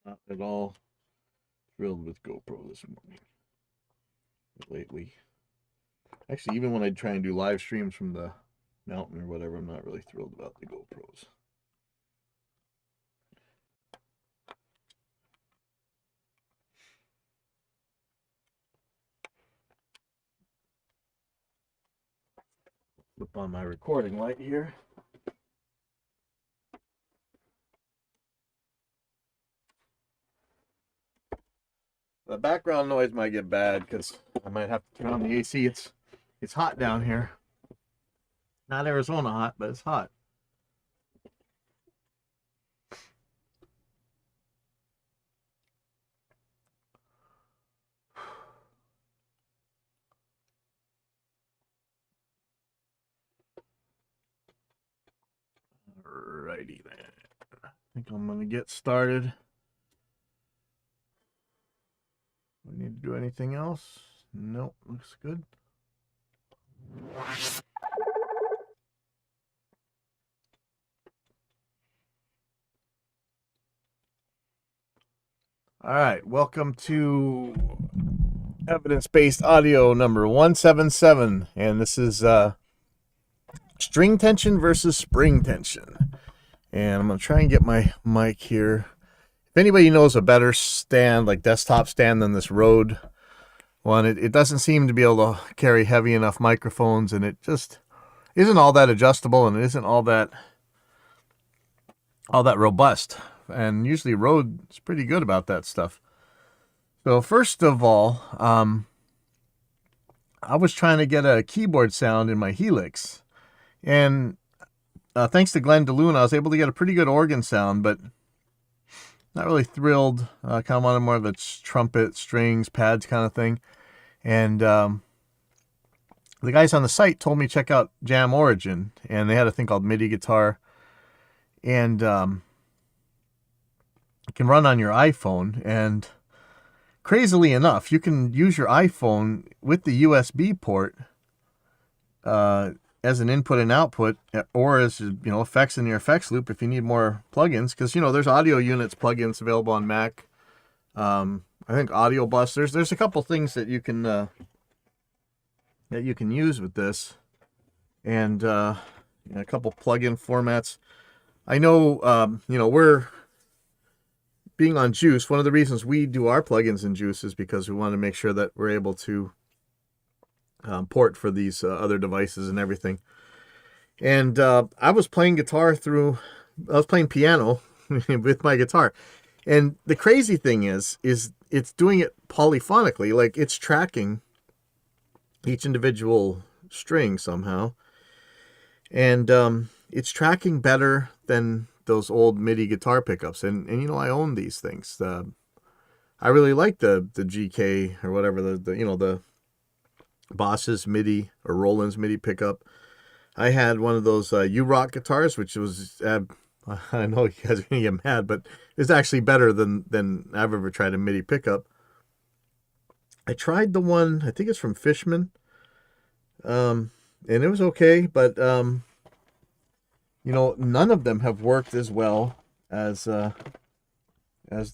Not at all thrilled with GoPro this morning. Lately. Actually, even when I try and do live streams from the mountain or whatever, I'm not really thrilled about the GoPros. Flip on my recording light here. The background noise might get bad because I might have to turn on the AC. It's hot down here. Not Arizona hot, but it's hot. Alrighty then. I think I'm gonna get started. We need to do anything else? Nope, looks good. All right, welcome to evidence-based audio number 177, and this is string tension versus spring tension. And I'm gonna try and get my mic here. If anybody knows a better stand, like desktop stand, than this Rode one, it doesn't seem to be able to carry heavy enough microphones, and it just isn't all that adjustable, and it isn't all that robust. And usually Rode is pretty good about that stuff. So first of all, I was trying to get a keyboard sound in my Helix, and thanks to Glenn DeLune, I was able to get a pretty good organ sound, but not really thrilled. Kind of wanted more of a trumpet, strings, pads kind of thing. And the guys on the site told me check out Jam Origin, and they had a thing called Midi Guitar, and it can run on your iPhone. And crazily enough, you can use your iPhone with the USB port as an input and output, or as effects in your effects loop if you need more plugins, because there's audio units plugins available on Mac. I think Audio Bus. There's a couple things that you can use with this, and a couple plugin formats. I know we're being on Juice. One of the reasons we do our plugins in Juice is because we want to make sure that we're able to port for these other devices and everything. And I was playing piano with my guitar. And the crazy thing is it's doing it polyphonically, like it's tracking each individual string somehow. And it's tracking better than those old MIDI guitar pickups. And I own these things. I really like the GK or whatever, the Boss's MIDI or Roland's MIDI pickup. I had one of those U-Rock guitars, which was, I know you guys are going to get mad, but it's actually better than I've ever tried a MIDI pickup. I tried the one, I think it's from Fishman, and it was okay, but, none of them have worked as well as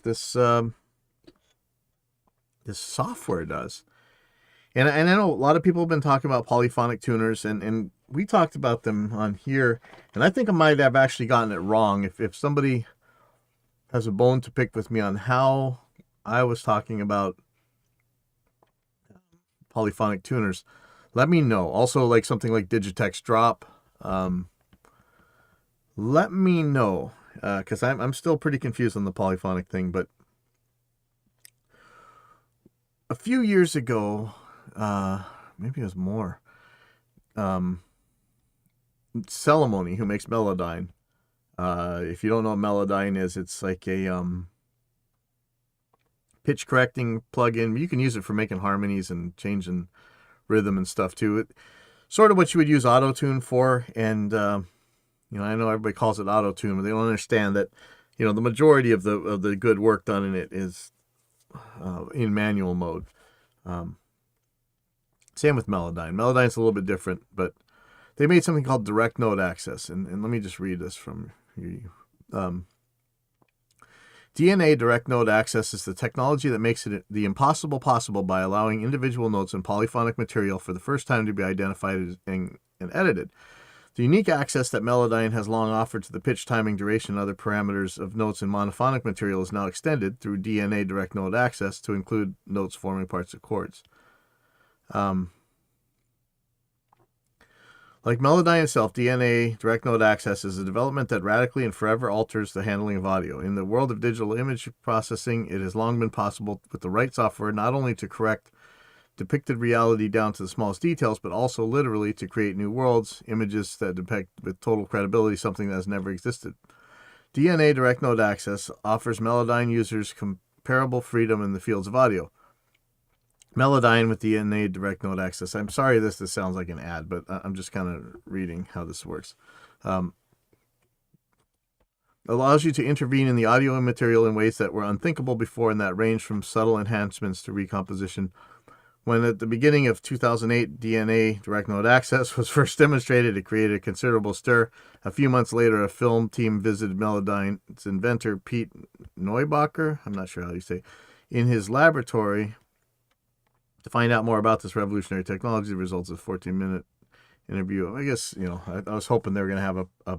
this software does. And I know a lot of people have been talking about polyphonic tuners, and we talked about them on here, and I think I might have actually gotten it wrong. If somebody has a bone to pick with me on how I was talking about polyphonic tuners, let me know. Also, like something like Digitex Drop, let me know, because I'm still pretty confused on the polyphonic thing. But a few years ago, maybe it was more, Celemony, who makes Melodyne. If you don't know what Melodyne is, it's like a pitch correcting plugin. You can use it for making harmonies and changing rhythm and stuff too. It sort of what you would use Auto-Tune for. And I know everybody calls it Auto-Tune, but they don't understand that the majority of the good work done in it is in manual mode. Same with Melodyne. Melodyne's a little bit different, but they made something called direct node access. And let me just read this from you. To DNA direct note access is the technology that makes it the impossible possible by allowing individual notes in polyphonic material for the first time to be identified and edited. The unique access that Melodyne has long offered to the pitch, timing, duration, and other parameters of notes in monophonic material is now extended through DNA direct note access to include notes forming parts of chords. Like Melodyne itself, DNA direct note access is a development that radically and forever alters the handling of audio. In the world of digital image processing, it has long been possible with the right software not only to correct depicted reality down to the smallest details, but also literally to create new worlds, images that depict with total credibility something that has never existed. DNA direct note access offers Melodyne users comparable freedom in the fields of audio. Melodyne with DNA direct note access. I'm sorry this sounds like an ad, but I'm just kind of reading how this works. Allows you to intervene in the audio material in ways that were unthinkable before and that range from subtle enhancements to recomposition. When at the beginning of 2008, DNA direct note access was first demonstrated, it created a considerable stir. A few months later, a film team visited Melodyne's inventor, Pete Neubacher, I'm not sure how you say, in his laboratory to find out more about this revolutionary technology. The results of a 14-minute interview. I guess, I was hoping they were going to have a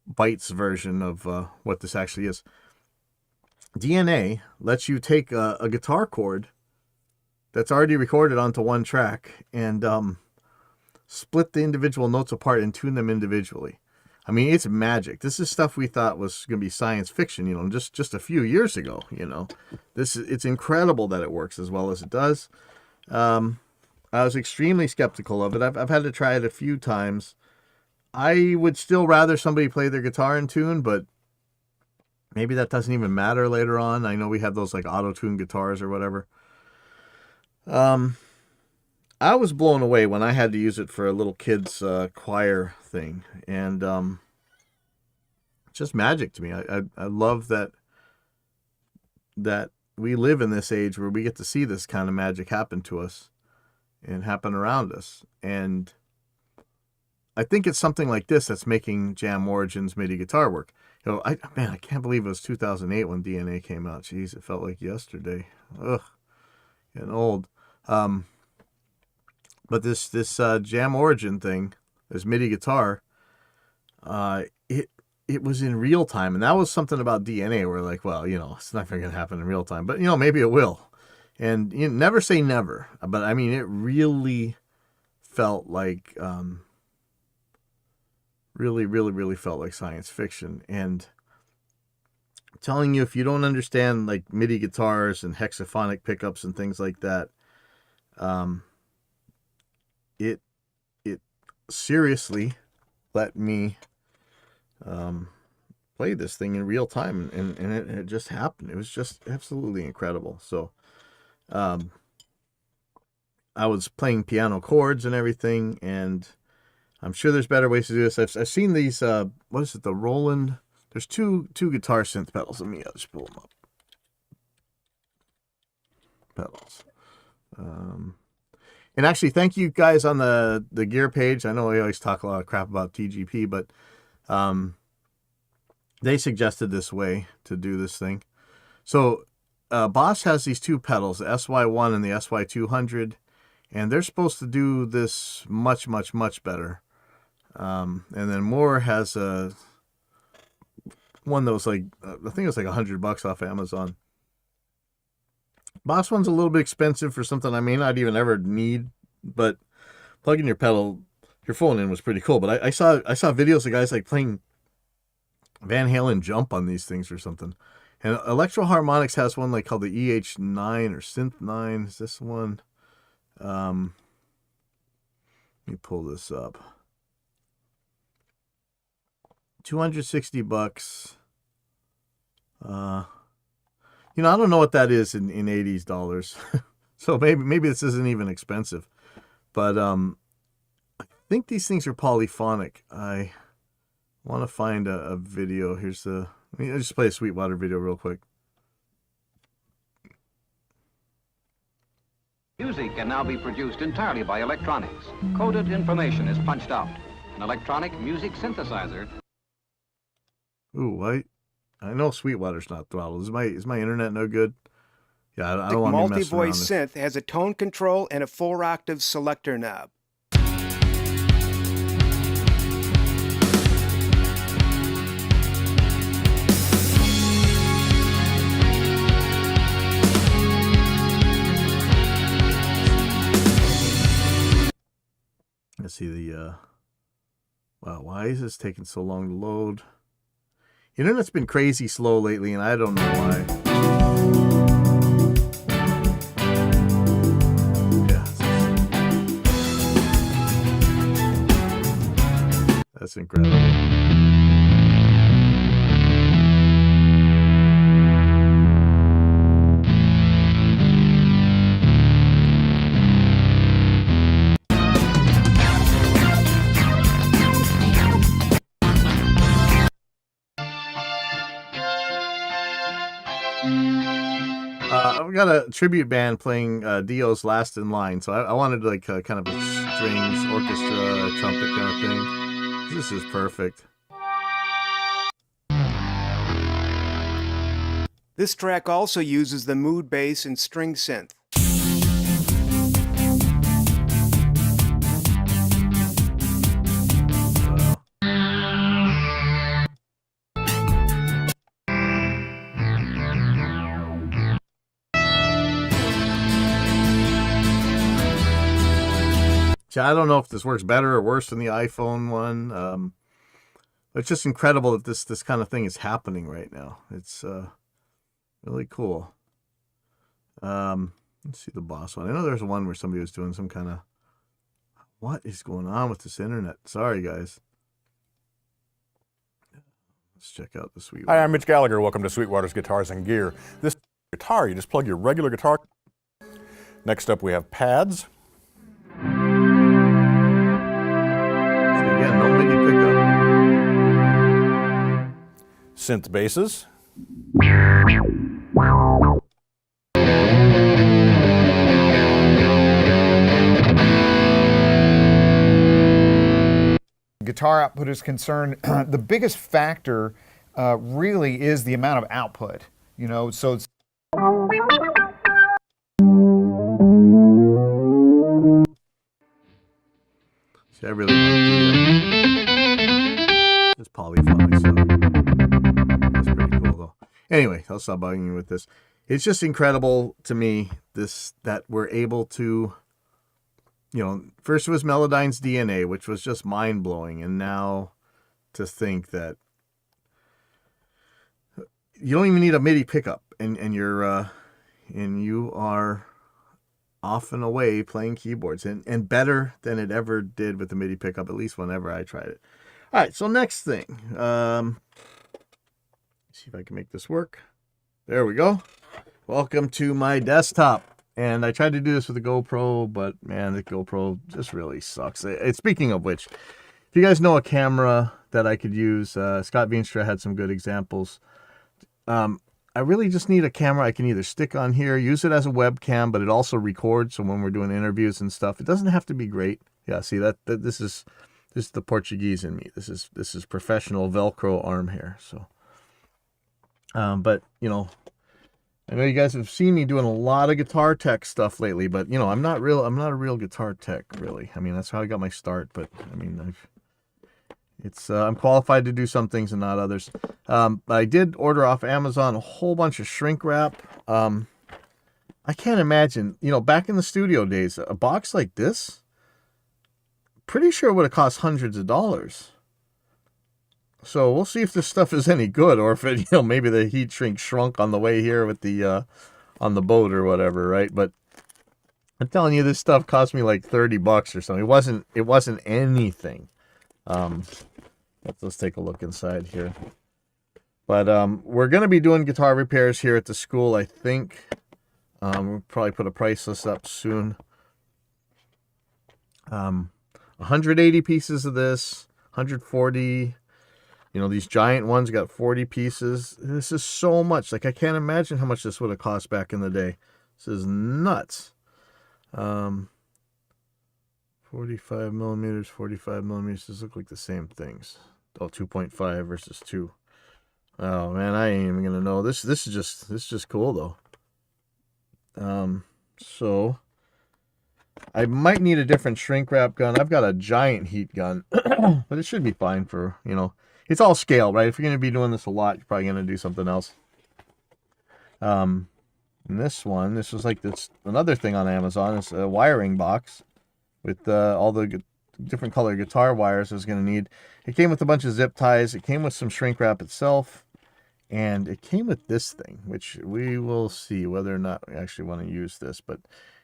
Bytes version of what this actually is. DNA lets you take a guitar chord that's already recorded onto one track and split the individual notes apart and tune them individually. I mean, it's magic. This is stuff we thought was going to be science fiction, just a few years ago, It's incredible that it works as well as it does. I was extremely skeptical of it. I've had to try it a few times. I would still rather somebody play their guitar in tune, but maybe that doesn't even matter later on. I know we have those like auto-tune guitars or whatever. I was blown away when I had to use it for a little kid's choir thing, and it's just magic to me. I love that we live in this age where we get to see this kind of magic happen to us and happen around us. And I think it's something like this that's making Jam Origin's MIDI guitar work. I can't believe it was 2008 when DNA came out. Jeez, it felt like yesterday. Ugh, getting old. But this Jam Origin thing, this MIDI guitar, it was in real time, and that was something about DNA where like, well, it's not going to happen in real time, but maybe it will. And never say never, but I mean, it really felt like, really felt like science fiction. And I'm telling you, if you don't understand like MIDI guitars and hexaphonic pickups and things like that, it seriously let me play this thing in real time, and it just happened. It was just absolutely incredible. So I was playing piano chords and everything, and I'm sure there's better ways to do this. I've seen these what is it, the Roland, there's two guitar synth pedals. Let me just pull them up. Pedals. And actually, thank you guys on the gear page. I know I always talk a lot of crap about TGP, but they suggested this way to do this thing. So Boss has these two pedals, the SY1 and the SY200, and they're supposed to do this much, much, much better. And then Moore has one that was like, I think it was like $100 off Amazon. Boss one's a little bit expensive for something I may not even ever need, but plugging your pedal, your phone in was pretty cool. But I saw videos of guys like playing Van Halen Jump on these things or something. And Electro Harmonics has one like called the EH9 or Synth 9. Is this one? Let me pull this up. $260. I don't know what that is in 80s dollars. So maybe this isn't even expensive. But I think these things are polyphonic. I want to find a video. Let me just play a Sweetwater video real quick. Music can now be produced entirely by electronics. Coded information is punched out. An electronic music synthesizer. Ooh, I know Sweetwater's not throttled. Is my internet no good? Yeah, I The don't want to be messing around. multi-voice synth has a tone control and a 4-octave selector knob. Let's see the, wow, why is this taking so long to load? Internet's been crazy slow lately, and I don't know why. Yeah. That's incredible. I've got a tribute band playing Dio's Last in Line, so I wanted like kind of a strings, orchestra, trumpet kind of thing. This is perfect. This track also uses the mood bass and string synth. I don't know if this works better or worse than the iPhone one. It's just incredible that this kind of thing is happening right now. It's really cool. Let's see the boss one. I know there's one where somebody was doing some kind of... What is going on with this internet? Sorry, guys. Let's check out the Sweetwater. Hi, I'm Mitch Gallagher. Welcome to Sweetwater's Guitars and Gear. This guitar, you just plug your regular guitar. Next up, we have pads. Again, no MIDI pickup. Synth basses. Guitar output is concerned, the biggest factor really is the amount of output. You know, so it's See, I really want this polyphonic stuff. That's pretty cool, though. Anyway, I'll stop bugging you with this. It's just incredible to me that we're able to, you know, first it was Melodyne's DNA, which was just mind-blowing, and now to think that you don't even need a MIDI pickup, and you are off and away playing keyboards, and better than it ever did with the MIDI pickup, at least whenever I tried it. All right, so next thing. See if I can make this work. There we go. Welcome to my desktop. And I tried to do this with the GoPro, but man, the GoPro just really sucks. Speaking of which, if you guys know a camera that I could use, Scott Veenstra had some good examples. I really just need a camera I can either stick on here, use it as a webcam, but it also records. So when we're doing interviews and stuff, it doesn't have to be great. Yeah, see that this is the Portuguese in me. This is professional Velcro arm hair. So, but you know, I know you guys have seen me doing a lot of guitar tech stuff lately, but you know, I'm not a real guitar tech really. I mean, that's how I got my start, but I mean, I'm qualified to do some things and not others. I did order off Amazon a whole bunch of shrink wrap. I can't imagine, you know, back in the studio days, a box like this, pretty sure it would have cost hundreds of dollars. So we'll see if this stuff is any good, or if it, you know, maybe the heat shrink shrunk on the way here with the on the boat or whatever, right? But I'm telling you, this stuff cost me like $30 or something. It wasn't anything. Let's take a look inside here. But we're going to be doing guitar repairs here at the school, I think. We'll probably put a price list up soon. 180 pieces of this, 140. You know, these giant ones got 40 pieces. This is so much. Like, I can't imagine how much this would have cost back in the day. This is nuts. 45 millimeters, 45 millimeters. These look like the same things. Oh, 2.5 versus 2. Oh man, I ain't even gonna know. This is just cool though. So I might need a different shrink wrap gun. I've got a giant heat gun, but it should be fine for, you know, it's all scale, right? If you're gonna be doing this a lot, you're probably gonna do something else. And this was like this another thing on Amazon. It's a wiring box with all the different color guitar wires I was gonna need. It came with a bunch of zip ties. It came with some shrink wrap itself. And it came with this thing, which we will see whether or not we actually want to use this. But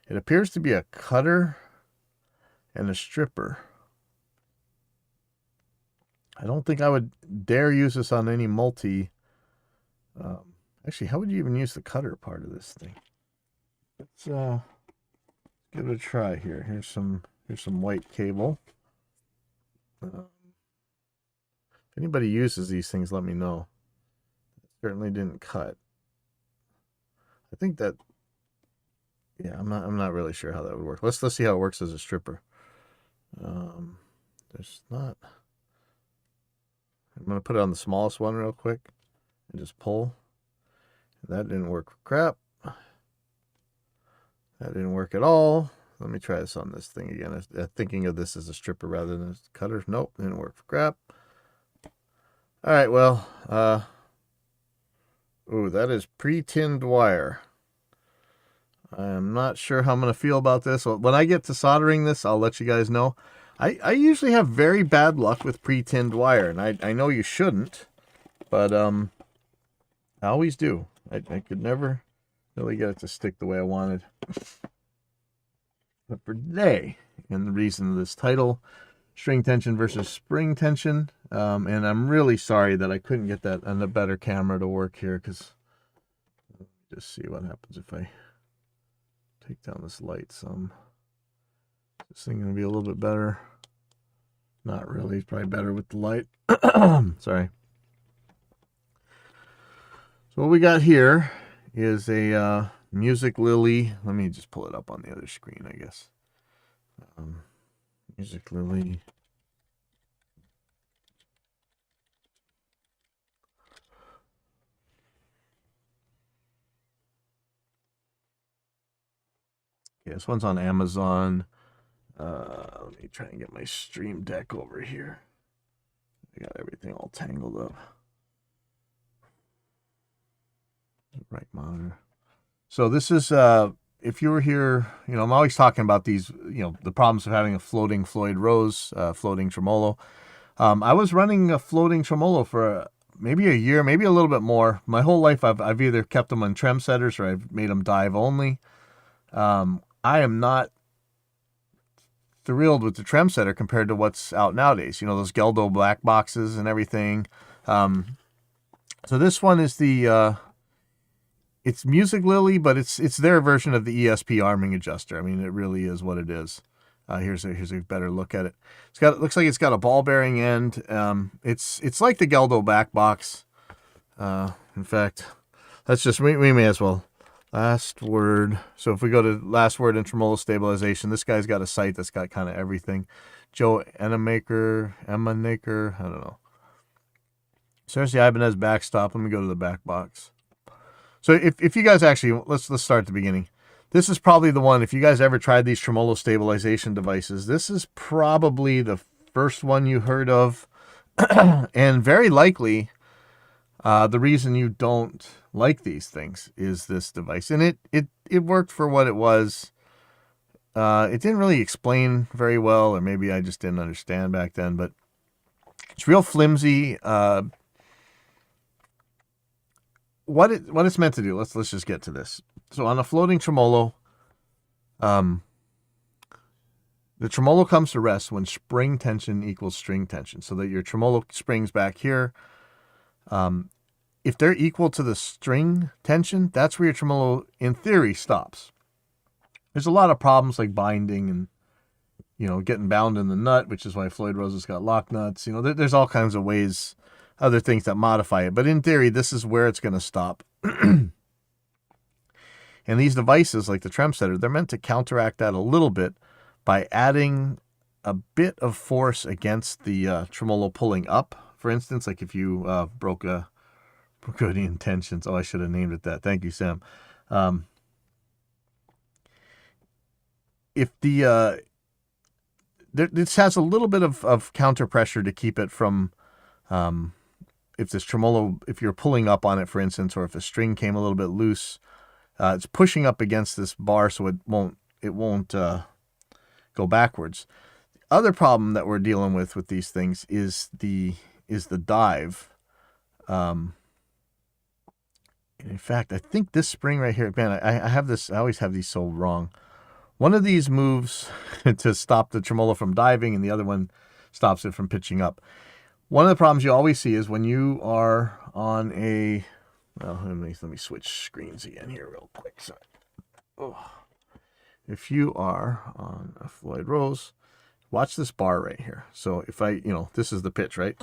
it appears to be a cutter and a stripper. I don't think I would dare use this on any multi. Actually, how would you even use the cutter part of this thing? Let's give it a try here. Here's some white cable. If anybody uses these things, let me know. Certainly didn't cut. I think that, yeah, I'm not really sure how that would work. Let's see how it works as a stripper. There's not. I'm gonna put it on the smallest one real quick and just pull. That didn't work for crap. That didn't work at all. Let me try this on this thing again. Thinking of this as a stripper rather than a cutter. Nope, didn't work for crap. All right, well, ooh, that is pre-tinned wire. I'm not sure how I'm going to feel about this. When I get to soldering this, I'll let you guys know. I usually have very bad luck with pre-tinned wire, and I know you shouldn't, but I always do. I could never really get it to stick the way I wanted. But for today, and the reason of this title, string tension versus spring tension, and I'm really sorry that I couldn't get that on a better camera to work here, because just see what happens if I take down this light some. Is this thing going to be a little bit better? Not really. It's probably better with the light. Sorry. So what we got here is a Music Lily. Let me just pull it up on the other screen, I guess. Music Lily. Yeah, this one's on Amazon. Let me try and get my Stream Deck over here. I got everything all tangled up. Right monitor. So this is, if you were here, you know, I'm always talking about these, you know, the problems of having a floating Floyd Rose, floating tremolo. I was running a floating tremolo for maybe a year, maybe a little bit more. My whole life, I've either kept them on trem setters or I've made them dive only. I am not thrilled with the trem setter compared to what's out nowadays. You know, those Geldo black boxes and everything. So this one is the it's Music Lily, but it's their version of the ESP arming adjuster. I mean, it really is what it is. Here's a better look at it. It looks like it's got a ball bearing end. It's like the Geldo back box. In fact, let's just we may as well. Last word. So if we go to last word in tremolo stabilization, this guy's got a site that's got kind of everything. Joe Emanaker, I don't know. There's the Ibanez backstop. Let me go to the back box. So if you guys actually, let's start at the beginning. This is probably the one, if you guys ever tried these tremolo stabilization devices, this is probably the first one you heard of. And very likely, the reason you don't like these things is this device. And it worked for what it was. It didn't really explain very well, or maybe I just didn't understand back then, but it's real flimsy. What it's meant to do, let's just get to this. So on a floating tremolo, the tremolo comes to rest when spring tension equals string tension, so that your tremolo springs back here. If they're equal to the string tension, that's where your tremolo, in theory, stops. There's a lot of problems like binding and, you know, getting bound in the nut, which is why Floyd Rose has got lock nuts. You know, there's all kinds of ways, other things that modify it. But in theory, this is where it's going to stop. And these devices, like the trem setter, they're meant to counteract that a little bit by adding a bit of force against the tremolo pulling up. For instance, like if you broke a good intentions. Oh, I should have named it that. Thank you, Sam. If the this has a little bit of counter pressure to keep it from, if this tremolo, if you're pulling up on it, for instance, or if a string came a little bit loose, it's pushing up against this bar, so it won't go backwards. Other problem that we're dealing with these things is the dive. In fact, I think this spring right here, man, I have this. I always have these so wrong. One of these moves to stop the tremolo from diving, and the other one stops it from pitching up. One of the problems you always see is when you are on a, well, let me switch screens again here real quick. Sorry. Oh. If you are on a Floyd Rose, watch this bar right here. So if I, this is the pitch, right?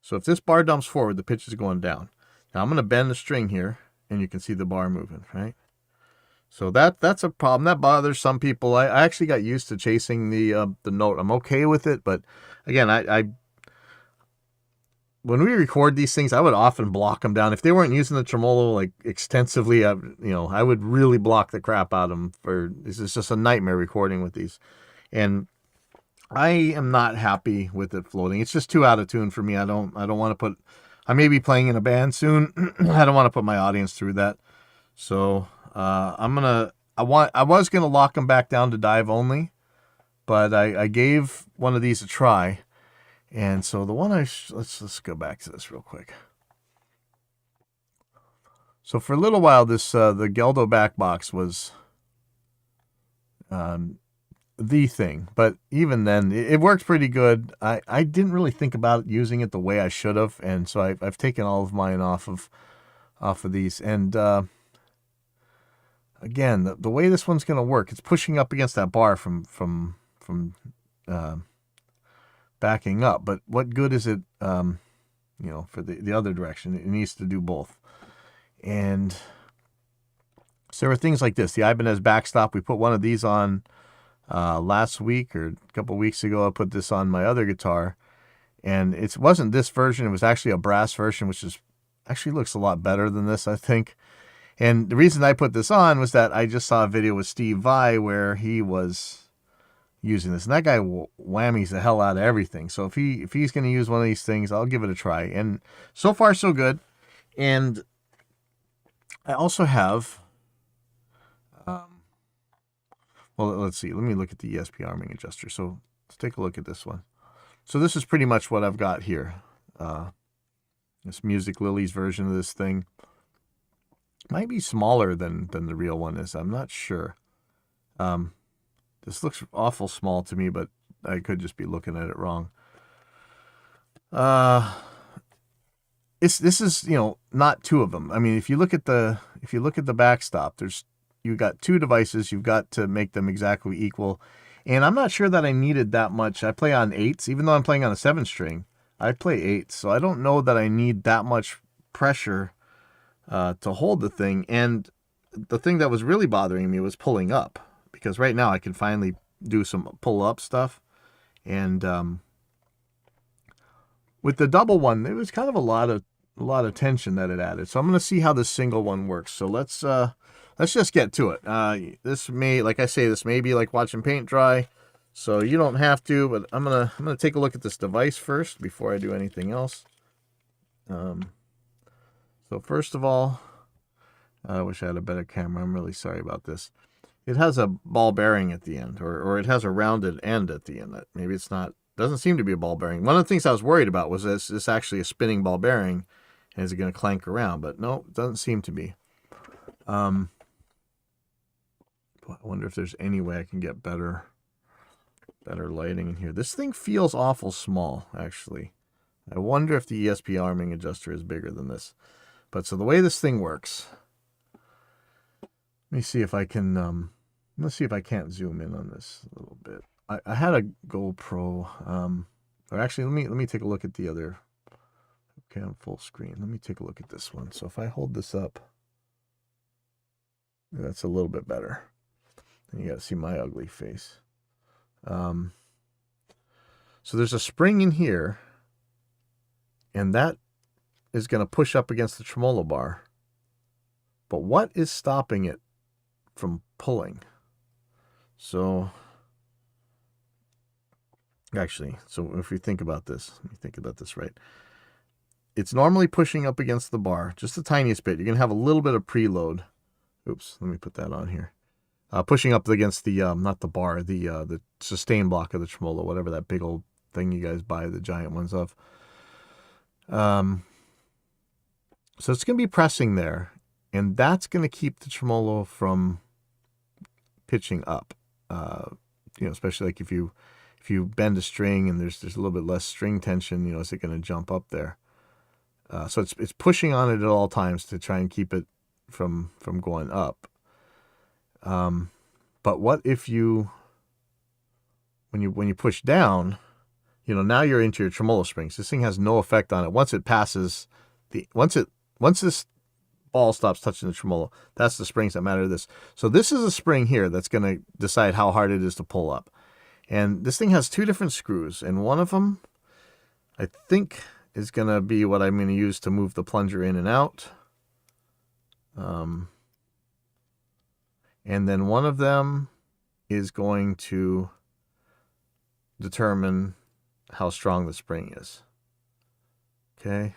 So if this bar dumps forward, the pitch is going down. Now I'm going to bend the string here, and you can see the bar moving, right? So that's a problem. That bothers some people. I actually got used to chasing the note. I'm okay with it, but again, I when we record these things, I would often block them down. If they weren't using the tremolo like extensively, I would really block the crap out of them. This is just a nightmare recording with these, and I am not happy with it floating. It's just too out of tune for me. I don't want to put. I may be playing in a band soon. I don't want to put my audience through that. So. I was gonna lock them back down to dive only, but I gave one of these a try, and so the one let's go back to this real quick. So for a little while, this the Geldo back box was the thing, but even then it worked pretty good. I didn't really think about using it the way I should have, and so I've taken all of mine off of these, and again, the way this one's going to work, it's pushing up against that bar from backing up. But what good is it, for the other direction? It needs to do both. And so there are things like this. The Ibanez backstop, we put one of these on last week or a couple weeks ago. I put this on my other guitar. And it wasn't this version. It was actually a brass version, which actually looks a lot better than this, I think. And the reason I put this on was that I just saw a video with Steve Vai where he was using this. And that guy whammies the hell out of everything. So if he's going to use one of these things, I'll give it a try. And so far, so good. And I also have, well, let's see. Let me look at the ESP arming adjuster. So let's take a look at this one. So this is pretty much what I've got here. This Music Lily's version of this thing. Might be smaller than the real one is. I'm not sure. This looks awful small to me, but I could just be looking at it wrong. This is not two of them. I mean, if you look at the backstop, you got two devices. You've got to make them exactly equal, and I'm not sure that I needed that much. I play on 8s, even though I'm playing on a 7-string. I play 8s, so I don't know that I need that much pressure to hold the thing. And the thing that was really bothering me was pulling up, because right now I can finally do some pull up stuff. And with the double one, it was kind of a lot of tension that it added. So I'm going to see how this single one works. So let's just get to it. This may, like I say, this may be like watching paint dry, so you don't have to, but I'm gonna take a look at this device first before I do anything else. So first of all, I wish I had a better camera. I'm really sorry about this. It has a ball bearing at the end, or it has a rounded end at the end. That maybe it's not, doesn't seem to be a ball bearing. One of the things I was worried about was this actually a spinning ball bearing, and is it going to clank around? But no, it doesn't seem to be. I wonder if there's any way I can get better lighting in here. This thing feels awful small, actually. I wonder if the ESP arming adjuster is bigger than this. But so the way this thing works, let me see if I can, let's see if I can't zoom in on this a little bit. I had a GoPro, or actually, let me take a look at the other. Okay, I'm full screen. Let me take a look at this one. So if I hold this up, that's a little bit better. And you got to see my ugly face. So there's a spring in here, and that is going to push up against the tremolo bar. But what is stopping it from pulling? So, actually, so if we think about this, let me think about this right. It's normally pushing up against the bar, just the tiniest bit. You're going to have a little bit of preload. Oops, let me put that on here. Pushing up against the, not the bar, the sustain block of the tremolo, whatever that big old thing you guys buy the giant ones of. So it's going to be pressing there, and that's going to keep the tremolo from pitching up. Especially like if you bend a string and there's a little bit less string tension, is it going to jump up there? So it's pushing on it at all times to try and keep it from going up. But what if when you push down, now you're into your tremolo springs. This thing has no effect on it. Once it passes once this ball stops touching the tremolo, that's the springs that matter to this. So this is a spring here that's going to decide how hard it is to pull up. And this thing has two different screws, and one of them, I think, is going to be what I'm going to use to move the plunger in and out. And then one of them is going to determine how strong the spring is. Okay?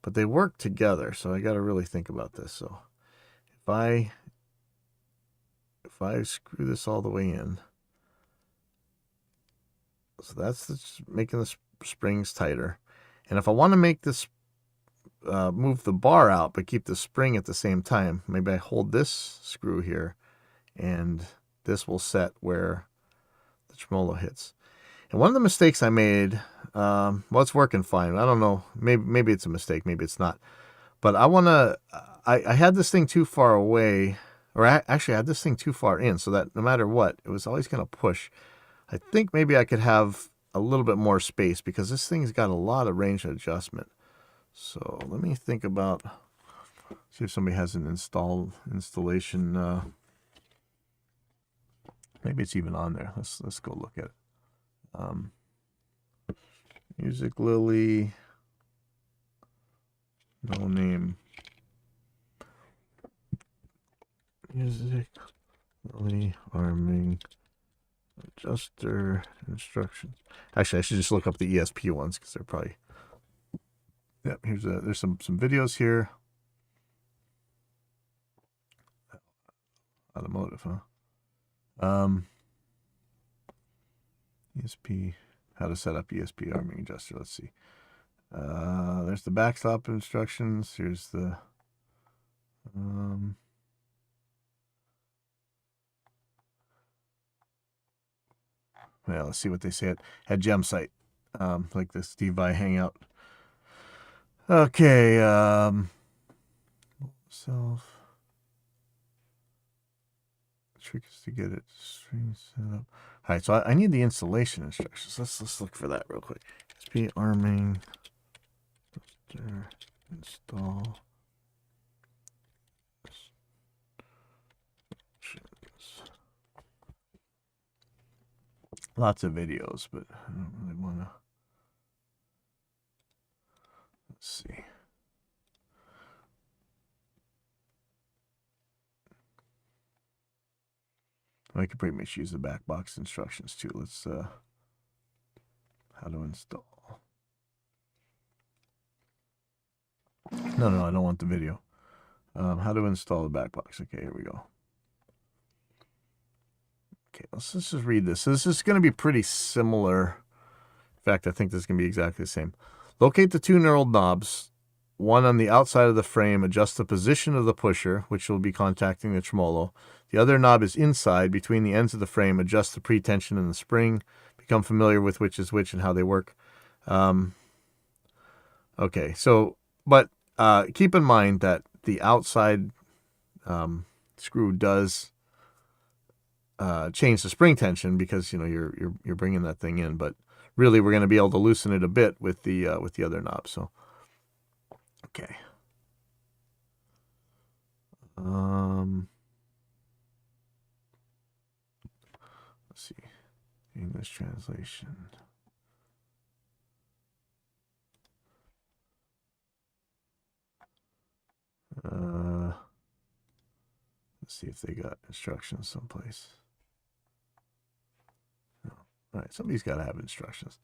But they work together, so I got to really think about this. So if I screw this all the way in, so that's making the springs tighter. And if I want to make this move the bar out but keep the spring at the same time, maybe I hold this screw here, and this will set where the tremolo hits. And one of the mistakes I made, well, it's working fine. I don't know. Maybe it's a mistake. Maybe it's not. But I had this thing too far away, or actually I had this thing too far in, so that no matter what, it was always going to push. I think maybe I could have a little bit more space because this thing's got a lot of range of adjustment. So let me think about, see if somebody has an installation. Maybe it's even on there. Let's go look at it. Music Lily, no name. Music Lily arming adjuster instructions. Actually, I should just look up the ESP ones because they're probably. Yep, there's some videos here. Automotive, huh? ESP, how to set up ESP arming adjuster. Let's see. There's the backstop instructions. Here's the well, let's see what they say at Gem Site, like the Steve Vai Hangout. Okay, self. The trick is to get it string set up. All right, so I need the installation instructions. Let's look for that real quick. ESP arming, install. Lots of videos, but I don't really want to. Let's see. I could pretty much use the back box instructions too. Let's how to install. No, I don't want the video. How to install the back box. Okay, here we go. Okay, let's just read this. So this is going to be pretty similar. In fact, I think this is going to be exactly the same. Locate the two knurled knobs. One on the outside of the frame, adjust the position of the pusher, which will be contacting the tremolo. The other knob is inside, between the ends of the frame. Adjust the pre-tension and the spring. Become familiar with which is which and how they work. Okay, so, but keep in mind that the outside screw does change the spring tension because you're bringing that thing in, but really we're going to be able to loosen it a bit with the other knob. So okay. Let's see. English translation. Let's see if they got instructions someplace. No. All right, somebody's got to have instructions.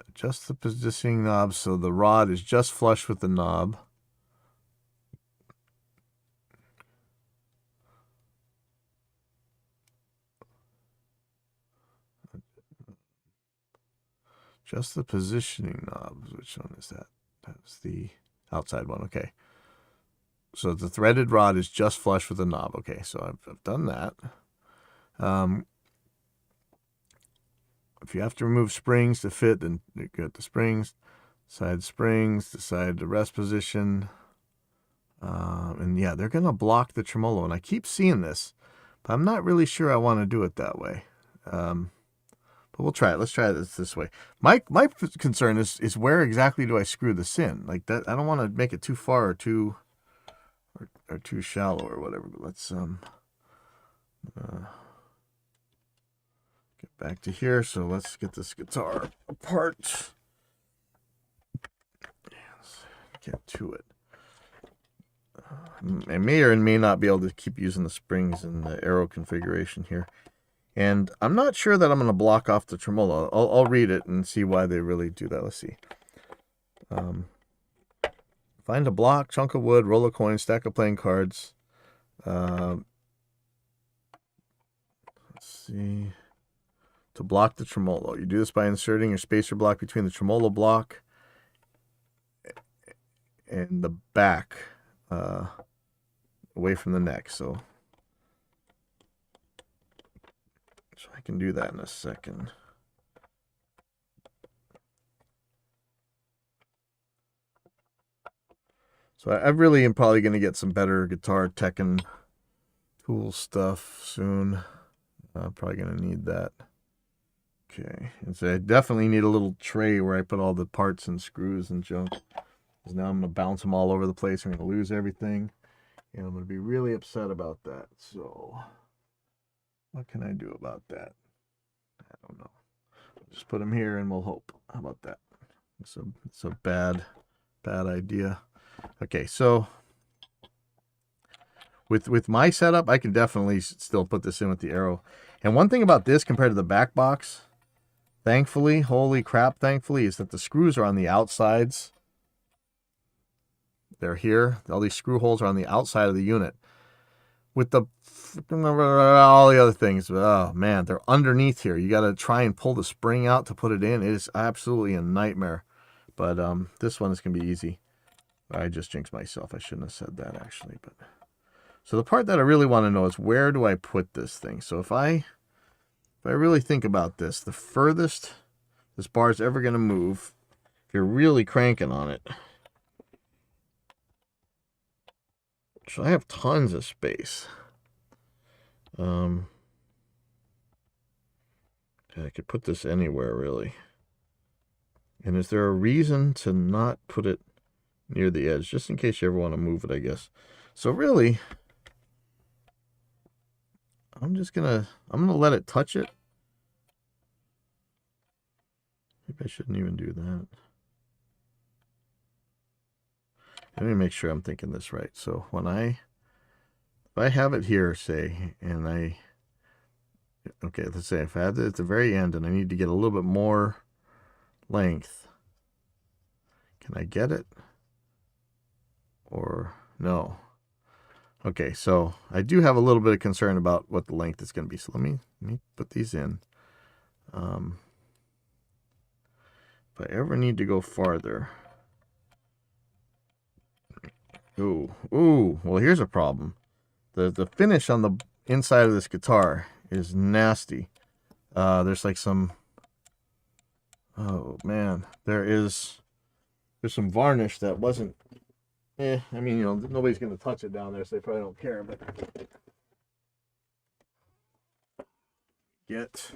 Adjust the positioning knob so the rod is just flush with the knob. Just the positioning knob. Which one is that? That's the outside one. Okay. So the threaded rod is just flush with the knob. Okay, so I've done that. If you have to remove springs to fit, then you get the springs, decide the rest position. And yeah, they're going to block the tremolo. And I keep seeing this, but I'm not really sure I want to do it that way. But we'll try it. Let's try this way. My concern is where exactly do I screw this in? Like that, I don't want to make it too far or too shallow or whatever. But let's get back to here. So let's get this guitar apart. Let's get to it. I may or may not be able to keep using the springs in the arrow configuration here. And I'm not sure that I'm going to block off the tremolo. I'll read it and see why they really do that. Let's see. Find a block, chunk of wood, roll of coins, stack of playing cards. Let's see. To block the tremolo. You do this by inserting your spacer block between the tremolo block and the back away from the neck. So I can do that in a second. So I really am probably going to get some better guitar tech and tool stuff soon. Probably going to need that. Okay, and so I definitely need a little tray where I put all the parts and screws and junk. Because now I'm going to bounce them all over the place. I'm going to lose everything. And I'm going to be really upset about that. So what can I do about that? I don't know. Just put them here and we'll hope. How about that? It's a bad idea. Okay, so with my setup, I can definitely still put this in with the arrow. And one thing about this compared to the back box, thankfully, holy crap, thankfully, is that the screws are on the outsides. They're here. All these screw holes are on the outside of the unit. With the all the other things, oh man, they're underneath here. You got to try and pull the spring out to put it in. It is absolutely a nightmare. But this one is going to be easy. I just jinxed myself. I shouldn't have said that actually. But so the part that I really want to know is where do I put this thing? So if I really think about this, the furthest this bar is ever going to move, if you're really cranking on it. So I have tons of space. I could put this anywhere, really. And is there a reason to not put it near the edge? Just in case you ever want to move it, I guess. So really, I'm gonna let it touch it. Maybe I shouldn't even do that. Let me make sure I'm thinking this right. So when if I have it here, say, and okay, let's say if I have it at the very end and I need to get a little bit more length, can I get it? Or no? Okay, so I do have a little bit of concern about what the length is going to be. So let me put these in. If I ever need to go farther. Ooh, well, here's a problem. The finish on the inside of this guitar is nasty. There's like some, oh man, there's some varnish that wasn't, I mean, nobody's going to touch it down there, so they probably don't care, but get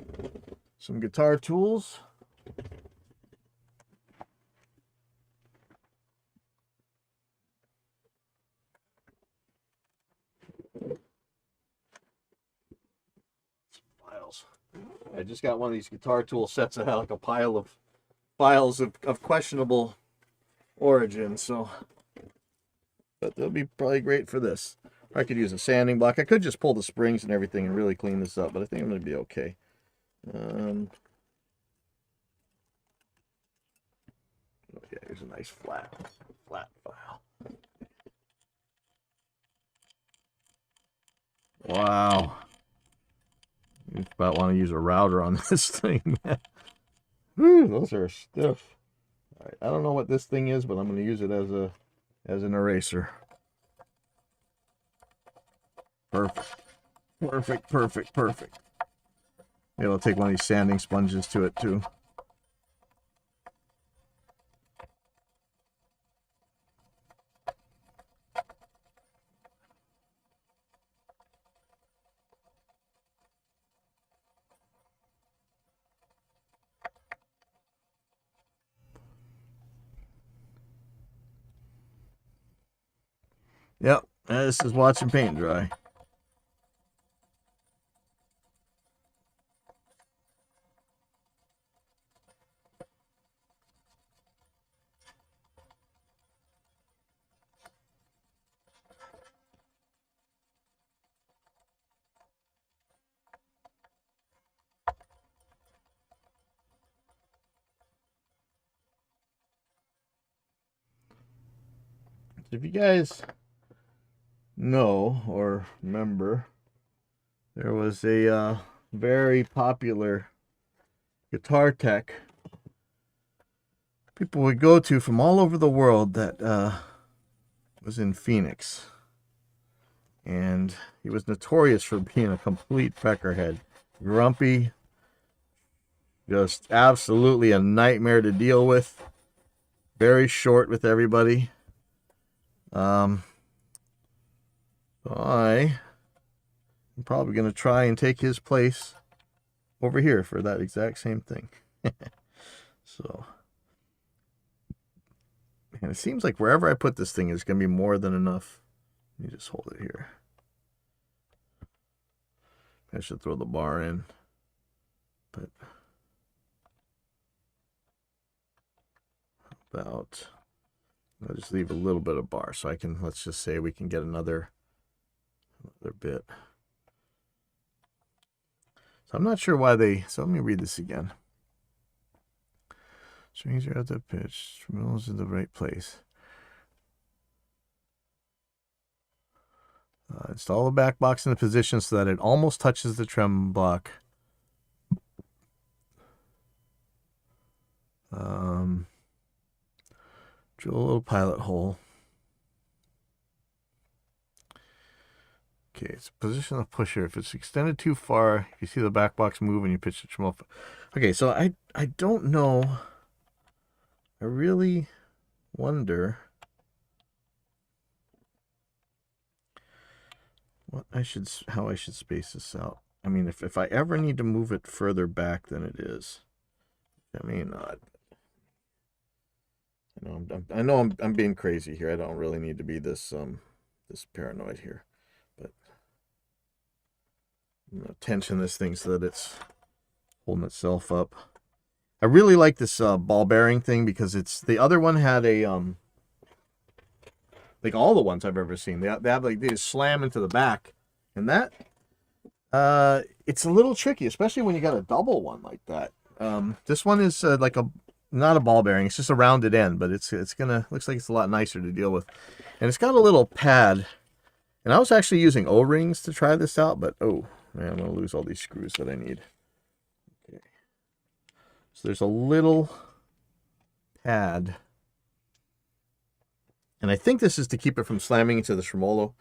some guitar tools. I just got one of these guitar tool sets that had like a pile of files of questionable origin, so. But they'll be probably great for this. I could use a sanding block. I could just pull the springs and everything and really clean this up, but I think I'm going to be okay. Yeah, here's a nice flat file. Wow. You about want to use a router on this thing. Whew, those are stiff. All right, I don't know what this thing is, but I'm going to use it as an eraser. Perfect. Maybe I'll take one of these sanding sponges to it too. Yep, this is watching paint dry. If you guys know or remember, there was a very popular guitar tech people would go to from all over the world that was in Phoenix. And he was notorious for being a complete peckerhead. Grumpy, just absolutely a nightmare to deal with. Very short with everybody. I'm probably going to try and take his place over here for that exact same thing. So, and it seems like wherever I put this thing is going to be more than enough. Let me just hold it here. I should throw the bar in, but about, I'll just leave a little bit of bar so I can, let's just say we can get another bit. So I'm not sure why so let me read this again. Strings are at the pitch, tremolos in the right place. Install the back box in the position so that it almost touches the trem block. Drill a little pilot hole. Okay, it's position the pusher. If it's extended too far, you see the back box move and you pitch the tremolo. Okay, so I don't know. I really wonder how I should space this out. I mean, if I ever need to move it further back than it is, I may not. I know I'm being crazy here. I don't really need to be this paranoid here, but I'm gonna tension this thing so that it's holding itself up. I really like this ball bearing thing because the other one had a like all the ones I've ever seen. They have like they just slam into the back, and that it's a little tricky, especially when you got a double one like that. This one is like not a ball bearing. It's just a rounded end, but looks like it's a lot nicer to deal with, and it's got a little pad. And I was actually using O-rings to try this out, but oh man, I'm gonna lose all these screws that I need. Okay, so there's a little pad. And I think this is to keep it from slamming into the tremolo.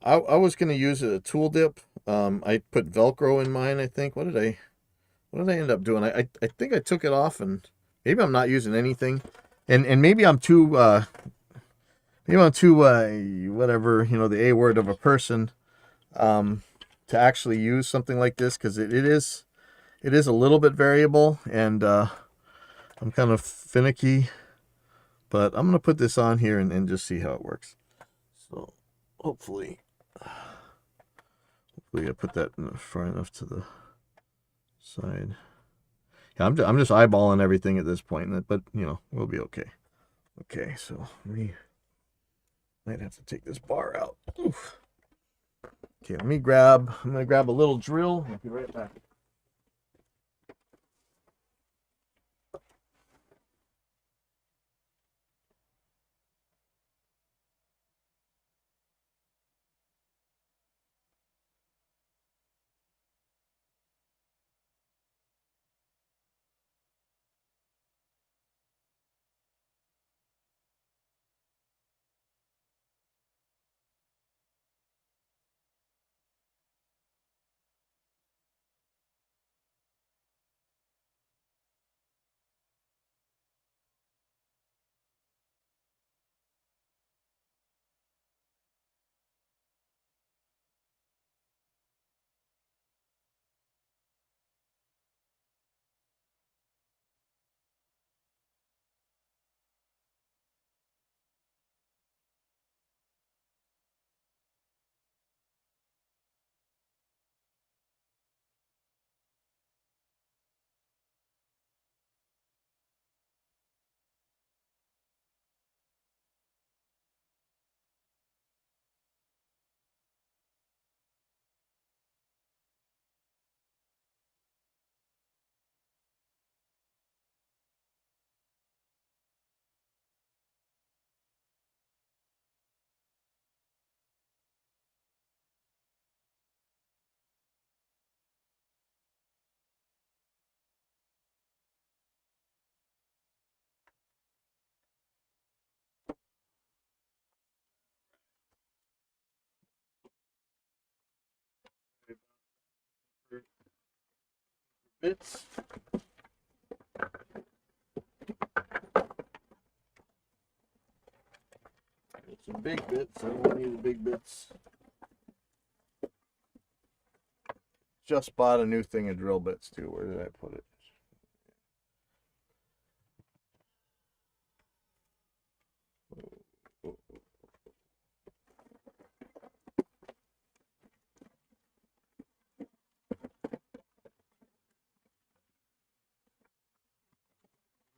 I was going to use a tool dip. I put Velcro in mine, I think. What did I end up doing? I think I took it off, and maybe I'm not using anything. And maybe I'm too whatever, the A word of a person to actually use something like this, because it is a little bit variable, and I'm kind of finicky. But I'm going to put this on here and just see how it works. So hopefully I put that far enough to the side. Yeah, I'm just eyeballing everything at this point, but we'll be okay. Okay, so we might have to take this bar out. Oof. Okay, I'm gonna grab a little drill. I'll be right back. Bits. Some big bits. I don't need the big bits. Just bought a new thing of drill bits too. Where did I put it?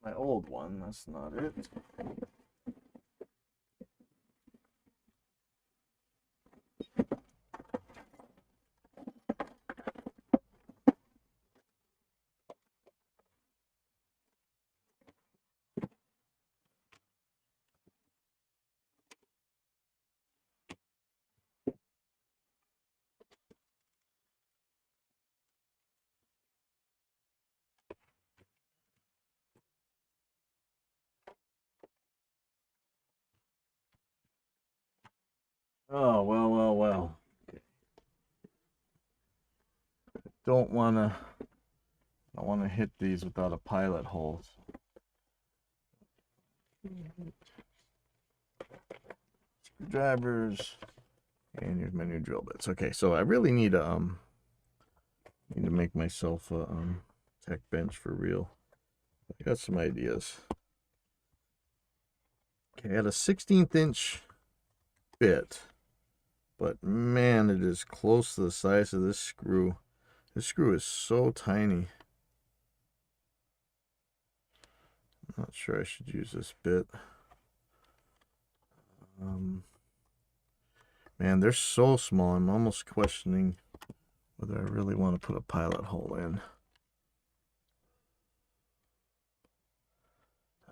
My old one. That's not it. Oh, well. Don't wanna hit these without a pilot hole. Screwdrivers. And here's my new drill bits. Okay, so I really need to make myself a tech bench for real. I got some ideas. Okay, I had a 16th inch bit, but man, it is close to the size of this screw. This screw is so tiny. I'm not sure I should use this bit. Man, they're so small. I'm almost questioning whether I really want to put a pilot hole in.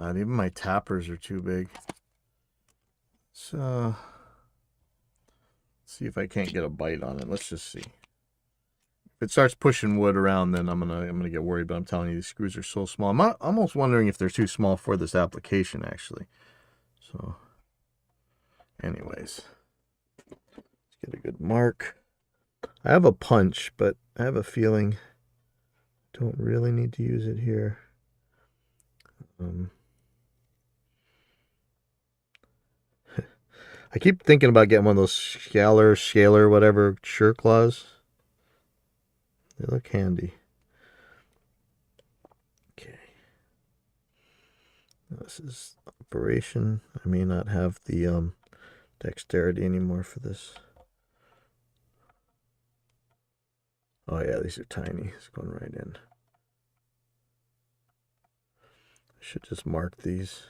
Even my tappers are too big. So, see if I can't get a bite on it. Let's just see. If it starts pushing wood around, then I'm gonna get worried. But I'm telling you, these screws are so small. I'm almost wondering if they're too small for this application, actually. So, anyways, let's get a good mark. I have a punch, but I have a feeling I don't really need to use it here. I keep thinking about getting one of those scalar, whatever, shirt claws. They look handy. Okay. This is operation. I may not have the dexterity anymore for this. Oh yeah, these are tiny. It's going right in. I should just mark these.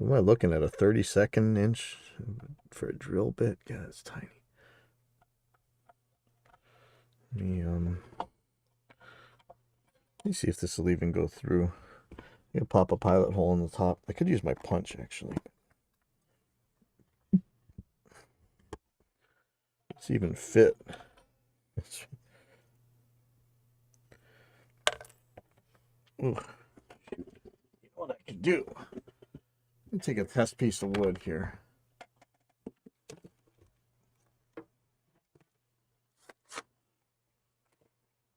So am I looking at a 32nd inch for a drill bit? Yeah, it's tiny. Let me see if this will even go through. I'm gonna pop a pilot hole in the top. I could use my punch actually. It's even fit. Ooh. You know what I could do? Let me take a test piece of wood here.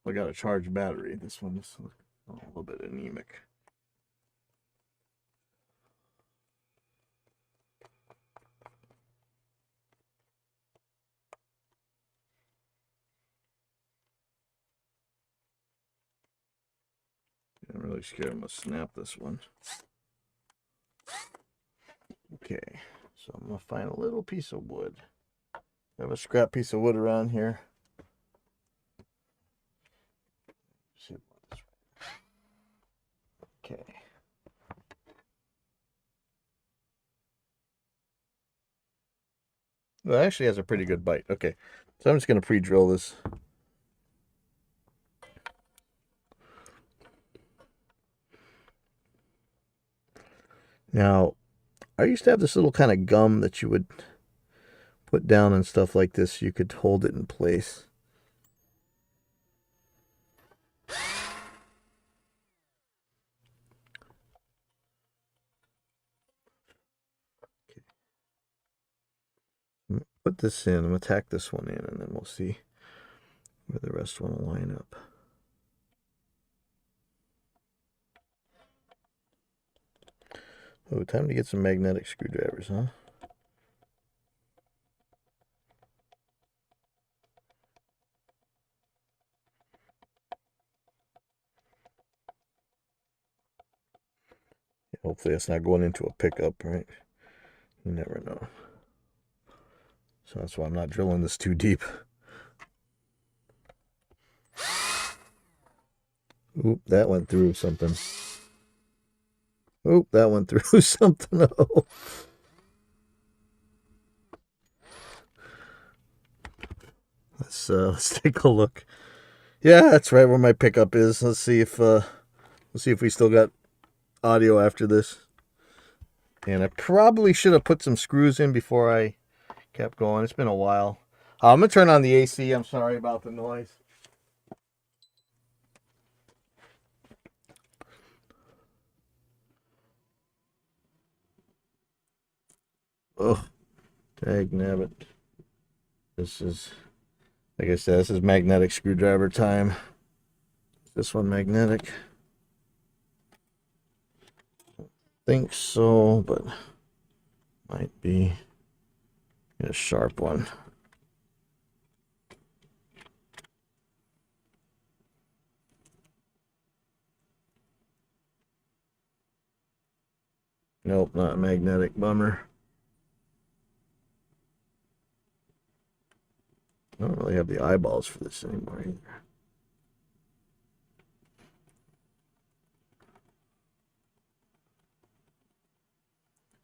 I got a charged battery. This one's a little bit anemic. I'm really scared I'm gonna snap this one. Okay, so I'm gonna find a little piece of wood. I have a scrap piece of wood around here. Okay. Well, it actually has a pretty good bite. Okay, so I'm just gonna pre-drill this. Now, I used to have this little kind of gum that you would put down and stuff like this. You could hold it in place. Okay. Put this in. I'm going to tack this one in, and then we'll see where the rest will line up. Oh, time to get some magnetic screwdrivers, huh? Hopefully that's not going into a pickup, right? You never know. So that's why I'm not drilling this too deep. Oop, that went through something. Oop, that went through something. Oh. Let's take a look. Yeah, that's right where my pickup is. Let's see if we still got audio after this. And I probably should have put some screws in before I kept going. It's been a while. I'm gonna turn on the AC. I'm sorry about the noise. Oh, dang nabbit. This is, like I said, this is magnetic screwdriver time. This one magnetic? Think so, but might be a sharp one. Nope, not magnetic. Bummer. I don't really have the eyeballs for this anymore either.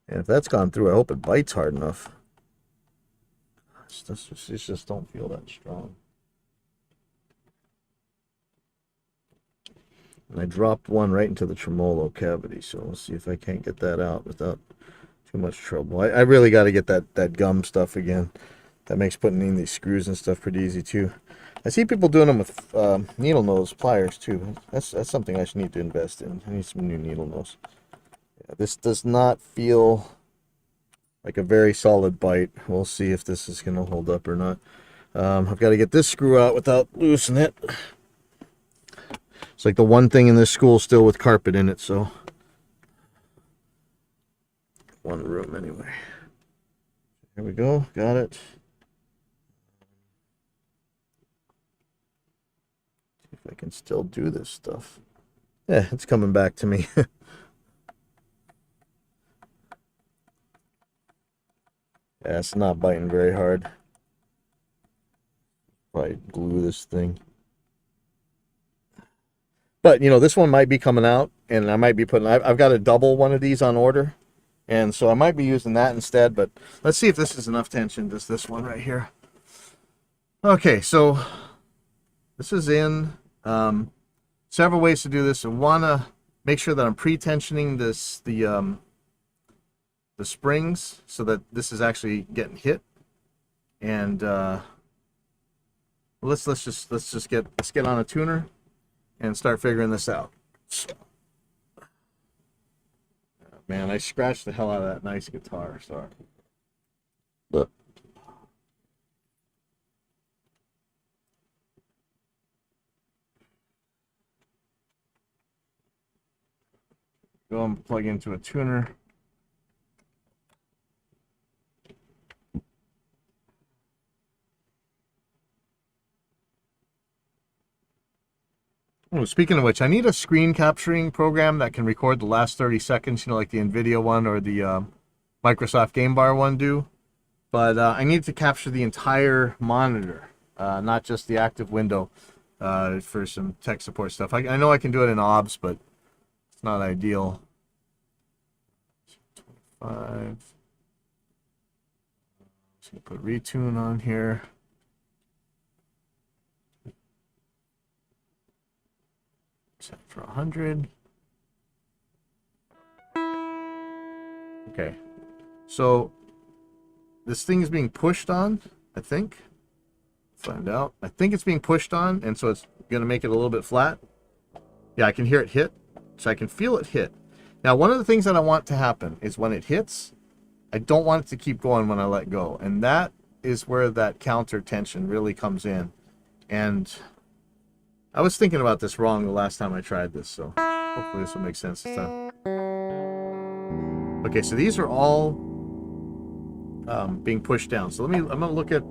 And if that's gone through, I hope it bites hard enough. These just don't feel that strong. And I dropped one right into the tremolo cavity, so we'll see if I can't get that out without too much trouble. I really got to get that gum stuff again. That makes putting in these screws and stuff pretty easy too. I see people doing them with needle nose pliers too. That's something I should need to invest in. I need some new needle nose. Yeah, this does not feel like a very solid bite. We'll see if this is going to hold up or not. I've got to get this screw out without loosening it. It's like the one thing in this school still with carpet in it, so one room anyway. Here we go. Got it. See if I can still do this stuff. Yeah, it's coming back to me. Yeah, it's not biting very hard. Probably glue this thing. But, you know, this one might be coming out, and I might be putting... I've got a double one of these on order, And so I might be using that instead, but let's see if this is enough tension. Just this one right here. Okay, so this is in. Several ways to do this. I want to make sure that I'm pre-tensioning the springs so that this is actually getting hit. And let's get on a tuner and start figuring this out. Man, I scratched the hell out of that nice guitar. Sorry. But go and plug into a tuner. Oh, speaking of which, I need a screen capturing program that can record the last 30 seconds, you know, like the NVIDIA one or the Microsoft Game Bar one do. But I need to capture the entire monitor, not just the active window, for some tech support stuff. I know I can do it in OBS, but it's not ideal. 25. Just gonna put retune on here. Set for 100. Okay, so this thing is being pushed on, I think. Find out. I think it's being pushed on, and so it's going to make it a little bit flat. Yeah, I can hear it hit, so I can feel it hit. Now, one of the things that I want to happen is when it hits, I don't want it to keep going when I let go, and that is where that counter tension really comes in. And I was thinking about this wrong the last time I tried this, so hopefully this will make sense this time. Okay, so these are all being pushed down. So I'm gonna look at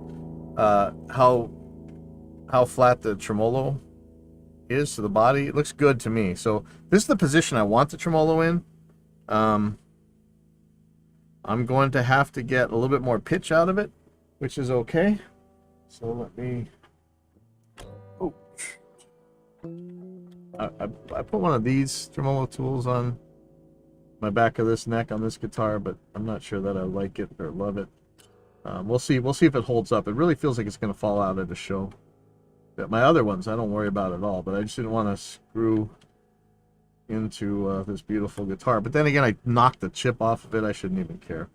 how flat the tremolo is to the body. It looks good to me. So this is the position I want the tremolo in. I'm going to have to get a little bit more pitch out of it, which is okay. So let me. Oh, I put one of these tremolo tools on my back of this neck on this guitar, but I'm not sure that I like it or love it. We'll see if it holds up. It really feels like it's going to fall out at the show. My other ones I don't worry about at all, but I just didn't want to screw into this beautiful guitar. But then again, I knocked the chip off of it. I shouldn't even care.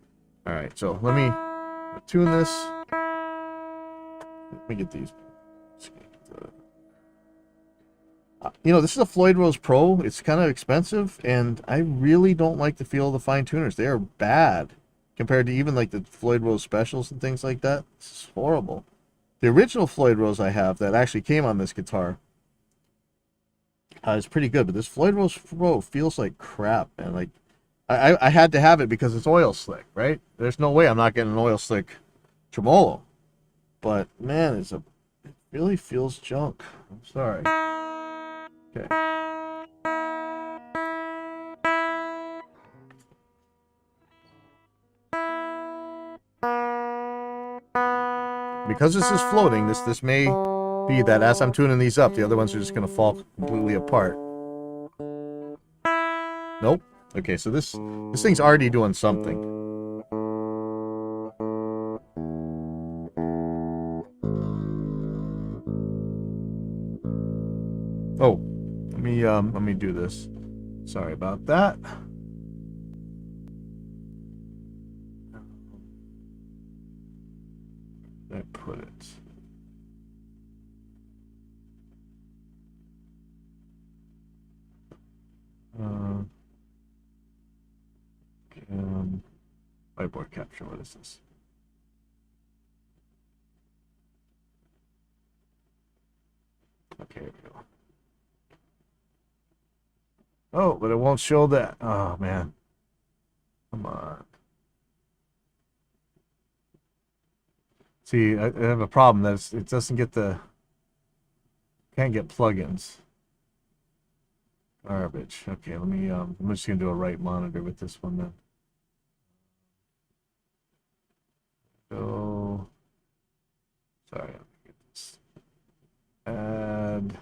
All right, so let me tune this. Let me get these. You know, this is a Floyd Rose Pro. It's kind of expensive, and I really don't like the feel of the fine tuners. They are bad compared to even like the Floyd Rose Specials and things like that. This is horrible. The original Floyd Rose I have that actually came on this guitar is pretty good, but this Floyd Rose Pro feels like crap, man. Like I had to have it because it's oil slick, right? There's no way I'm not getting an oil slick tremolo. But man, it really feels junk. I'm sorry. Okay. Because this is floating, this may be that as I'm tuning these up, the other ones are just going to fall completely apart. Nope. Okay, so this thing's already doing something. Oh, let me do this. Sorry about that. I put it. Whiteboard capture. What is this? Okay, here we go. Oh, but it won't show that. Oh man. Come on. See, I have a problem that it doesn't get can't get plugins. Garbage. Okay, let me I'm just gonna do a right monitor with this one then. So sorry, let me get this. Add.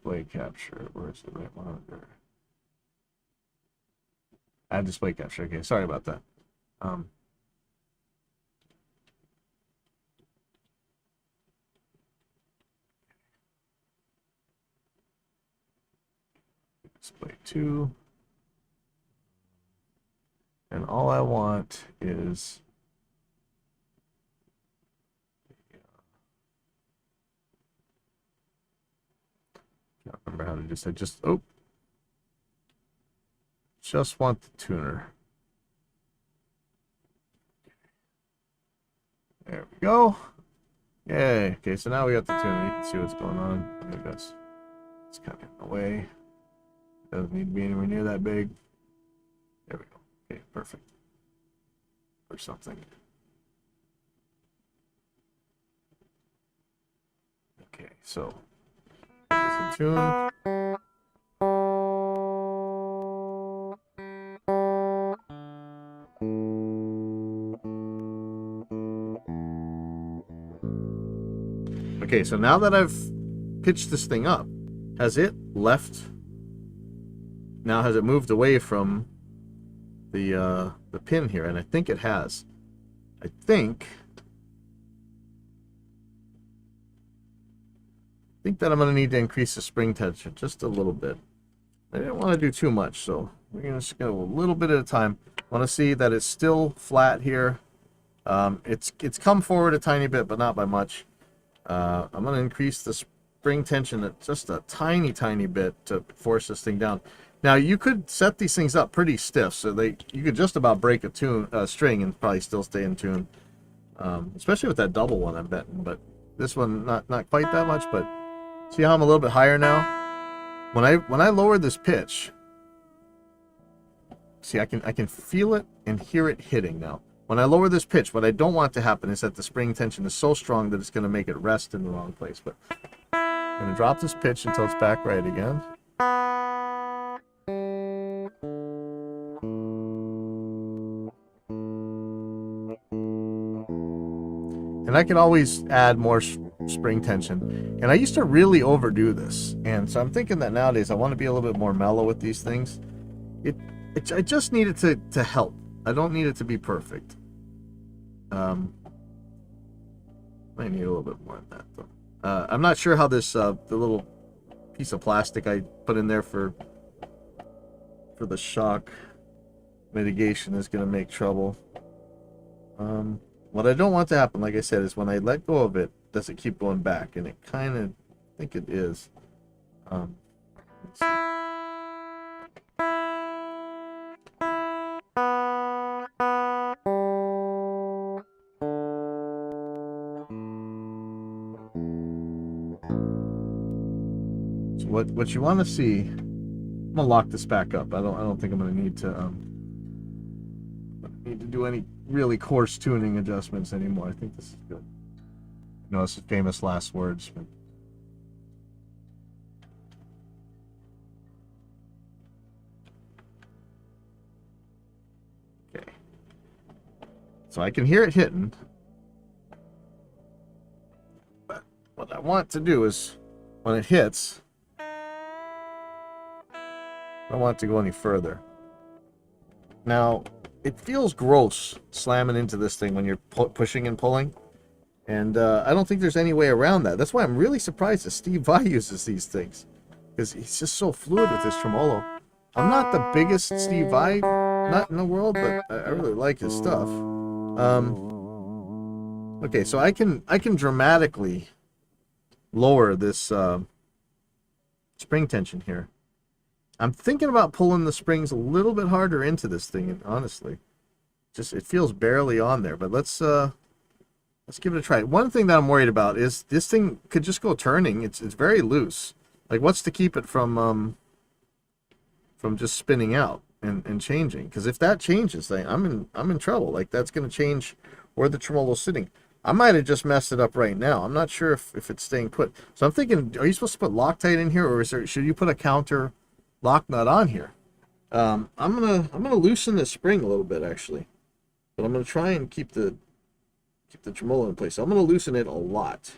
display capture. Where's the right monitor? Add display capture. Okay, sorry about that. Display 2. And all I want is can't remember how to do this. I just want the tuner. There we go. Yay. Okay, so now we got the tuner. You can see what's going on. There it goes. It's kind of in the way. Doesn't need to be anywhere near that big. There we go. Okay, perfect. Or something. Okay, so this in tune. Okay, so now that I've pitched this thing up, has it left? Now has it moved away from the pin here? And I think it has. I think that I'm going to need to increase the spring tension just a little bit. I didn't want to do too much, so we're going to just go a little bit at a time. I want to see that it's still flat here. It's come forward a tiny bit, but not by much. I'm going to increase the spring tension at just a tiny, tiny bit to force this thing down. Now, you could set these things up pretty stiff, so you could just about break a string and probably still stay in tune. Especially with that double one, I'm betting. But this one, not quite that much. But see how I'm a little bit higher now? When I lower this pitch, see I can feel it and hear it hitting now. When I lower this pitch, what I don't want to happen is that the spring tension is so strong that it's going to make it rest in the wrong place. But I'm going to drop this pitch until it's back right again. And I can always add more spring tension. And I used to really overdo this. And so I'm thinking that nowadays I want to be a little bit more mellow with these things. I just need it to help. I don't need it to be perfect. Might need a little bit more of that though. I'm not sure how this the little piece of plastic I put in there for the shock mitigation is going to make trouble. What I don't want to happen, like I said, is when I let go of it, does it keep going back? And it kind of, I think it is. Let's see. So what you want to see, I'm gonna lock this back up. I don't think I'm gonna need to do any really coarse tuning adjustments anymore. I think this is good. You know, this is famous last words. But... okay. So I can hear it hitting. But what I want to do is, when it hits, I don't want it to go any further. Now, it feels gross slamming into this thing when you're pushing and pulling. And I don't think there's any way around that. That's why I'm really surprised that Steve Vai uses these things. Because he's just so fluid with his tremolo. I'm not the biggest Steve Vai nut in the world, but I really like his stuff. Okay, so I can dramatically lower this spring tension here. I'm thinking about pulling the springs a little bit harder into this thing, and honestly, just it feels barely on there. But let's give it a try. One thing that I'm worried about is this thing could just go turning. It's very loose. Like, what's to keep it from just spinning out and changing? Because if that changes, then I'm in trouble. Like, that's going to change where the tremolo's sitting. I might have just messed it up right now. I'm not sure if it's staying put. So I'm thinking, are you supposed to put Loctite in here, or should you put a counter lock nut on here? I'm gonna loosen the spring a little bit actually, but I'm gonna try and keep the tremolo in place. So I'm gonna loosen it a lot.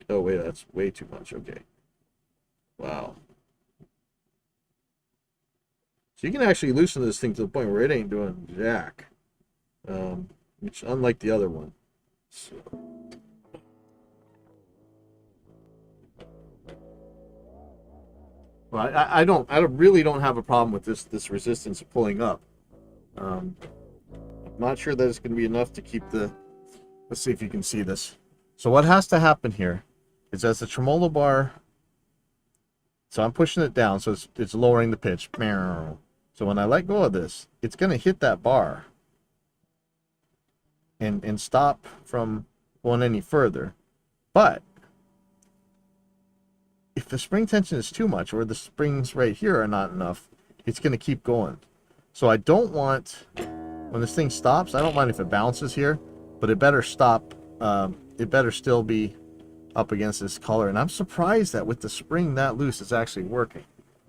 Oh wait, that's way too much. Okay, So you can actually loosen this thing to the point where it ain't doing jack. Which unlike the other one. So. Well, I really don't have a problem with this resistance pulling up. I'm not sure that it's going to be enough to keep the. Let's see if you can see this. So what has to happen here is as the tremolo bar. So I'm pushing it down, so it's lowering the pitch. So when I let go of this, it's going to hit that bar and stop from going any further. But if the spring tension is too much, or the springs right here are not enough, it's going to keep going. So I don't want, when this thing stops, I don't mind if it bounces here, but it better stop. It better still be up against this collar. And I'm surprised that with the spring that loose, it's actually working.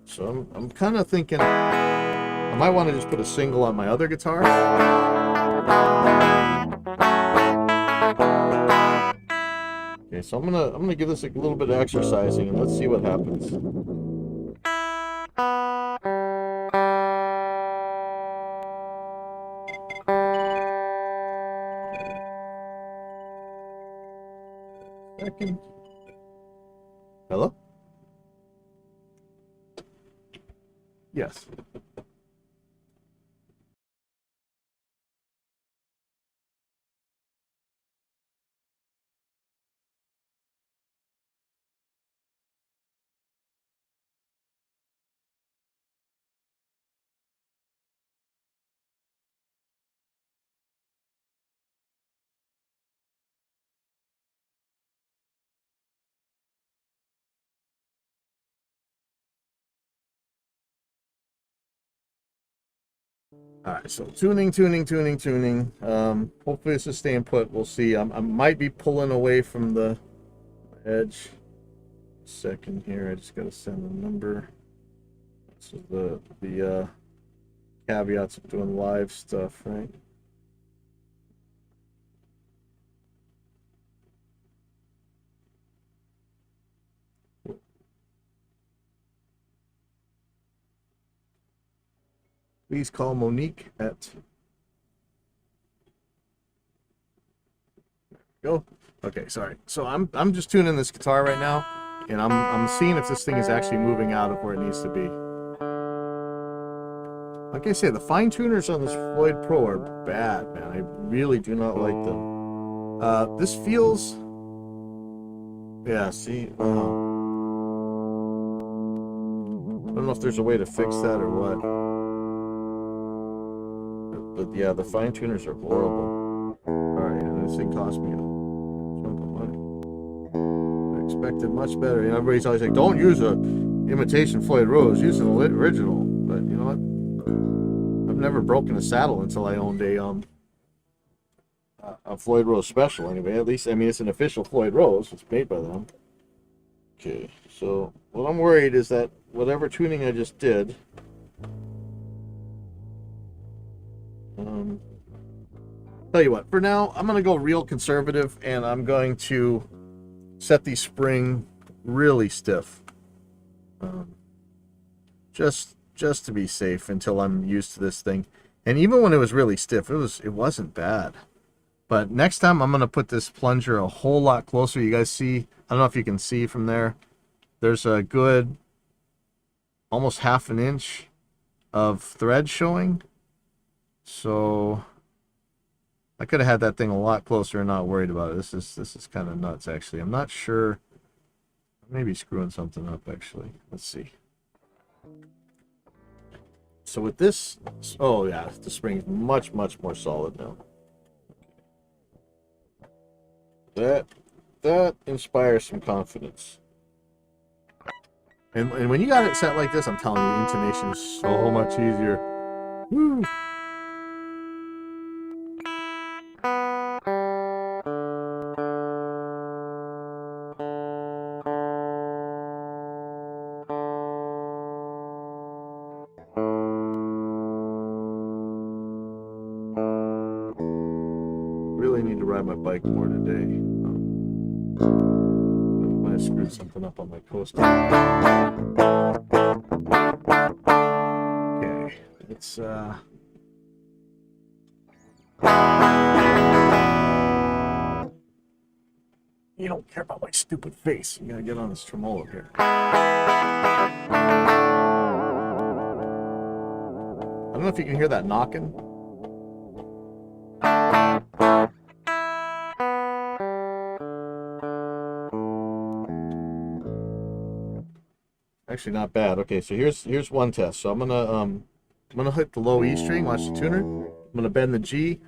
So I'm kind of thinking I might want to just put a single on my other guitar. Okay, so I'm gonna give this a little bit of exercising and let's see what happens. Second. Hello? Yes. All right, so tuning. Hopefully this is staying put. We'll see. I might be pulling away from the edge. Second here, I just got to send a number. This is the caveats of doing live stuff, right? Please call Monique at. Go. Okay, sorry. So I'm just tuning this guitar right now, and I'm seeing if this thing is actually moving out of where it needs to be. Like I say, the fine tuners on this Floyd Pro are bad, man. I really do not like them. This feels. Yeah. See. I don't know if there's a way to fix that or what. But yeah, the fine tuners are horrible. Alright, and this thing cost me a chunk of money. I expected much better. You know, everybody's always like, don't use a imitation Floyd Rose, use an original. But you know what? I've never broken a saddle until I owned a Floyd Rose special anyway. At least, I mean, it's an official Floyd Rose. It's made by them. Okay, so what I'm worried is that whatever tuning I just did, tell you what, for now, I'm going to go real conservative, and I'm going to set the spring really stiff. Just to be safe until I'm used to this thing. And even when it was really stiff, it wasn't bad. But next time, I'm going to put this plunger a whole lot closer. You guys see, I don't know if you can see from there, there's a good almost ½ an inch of thread showing. So I could have had that thing a lot closer and not worried about it. This is kind of nuts, actually. I'm not sure. Maybe screwing something up, actually. Let's see. So with this, oh yeah, the spring is much more solid now. That inspires some confidence. And when you got it set like this, I'm telling you, intonation is so much easier. Woo! Really need to ride my bike more today. I might have screwed something up on my coaster. Okay. stupid face. You gotta get on this tremolo here. I don't know if you can hear that knocking. Actually, not bad. Okay, so here's one test. So I'm gonna hit the low E string. Watch the tuner. I'm gonna bend the G.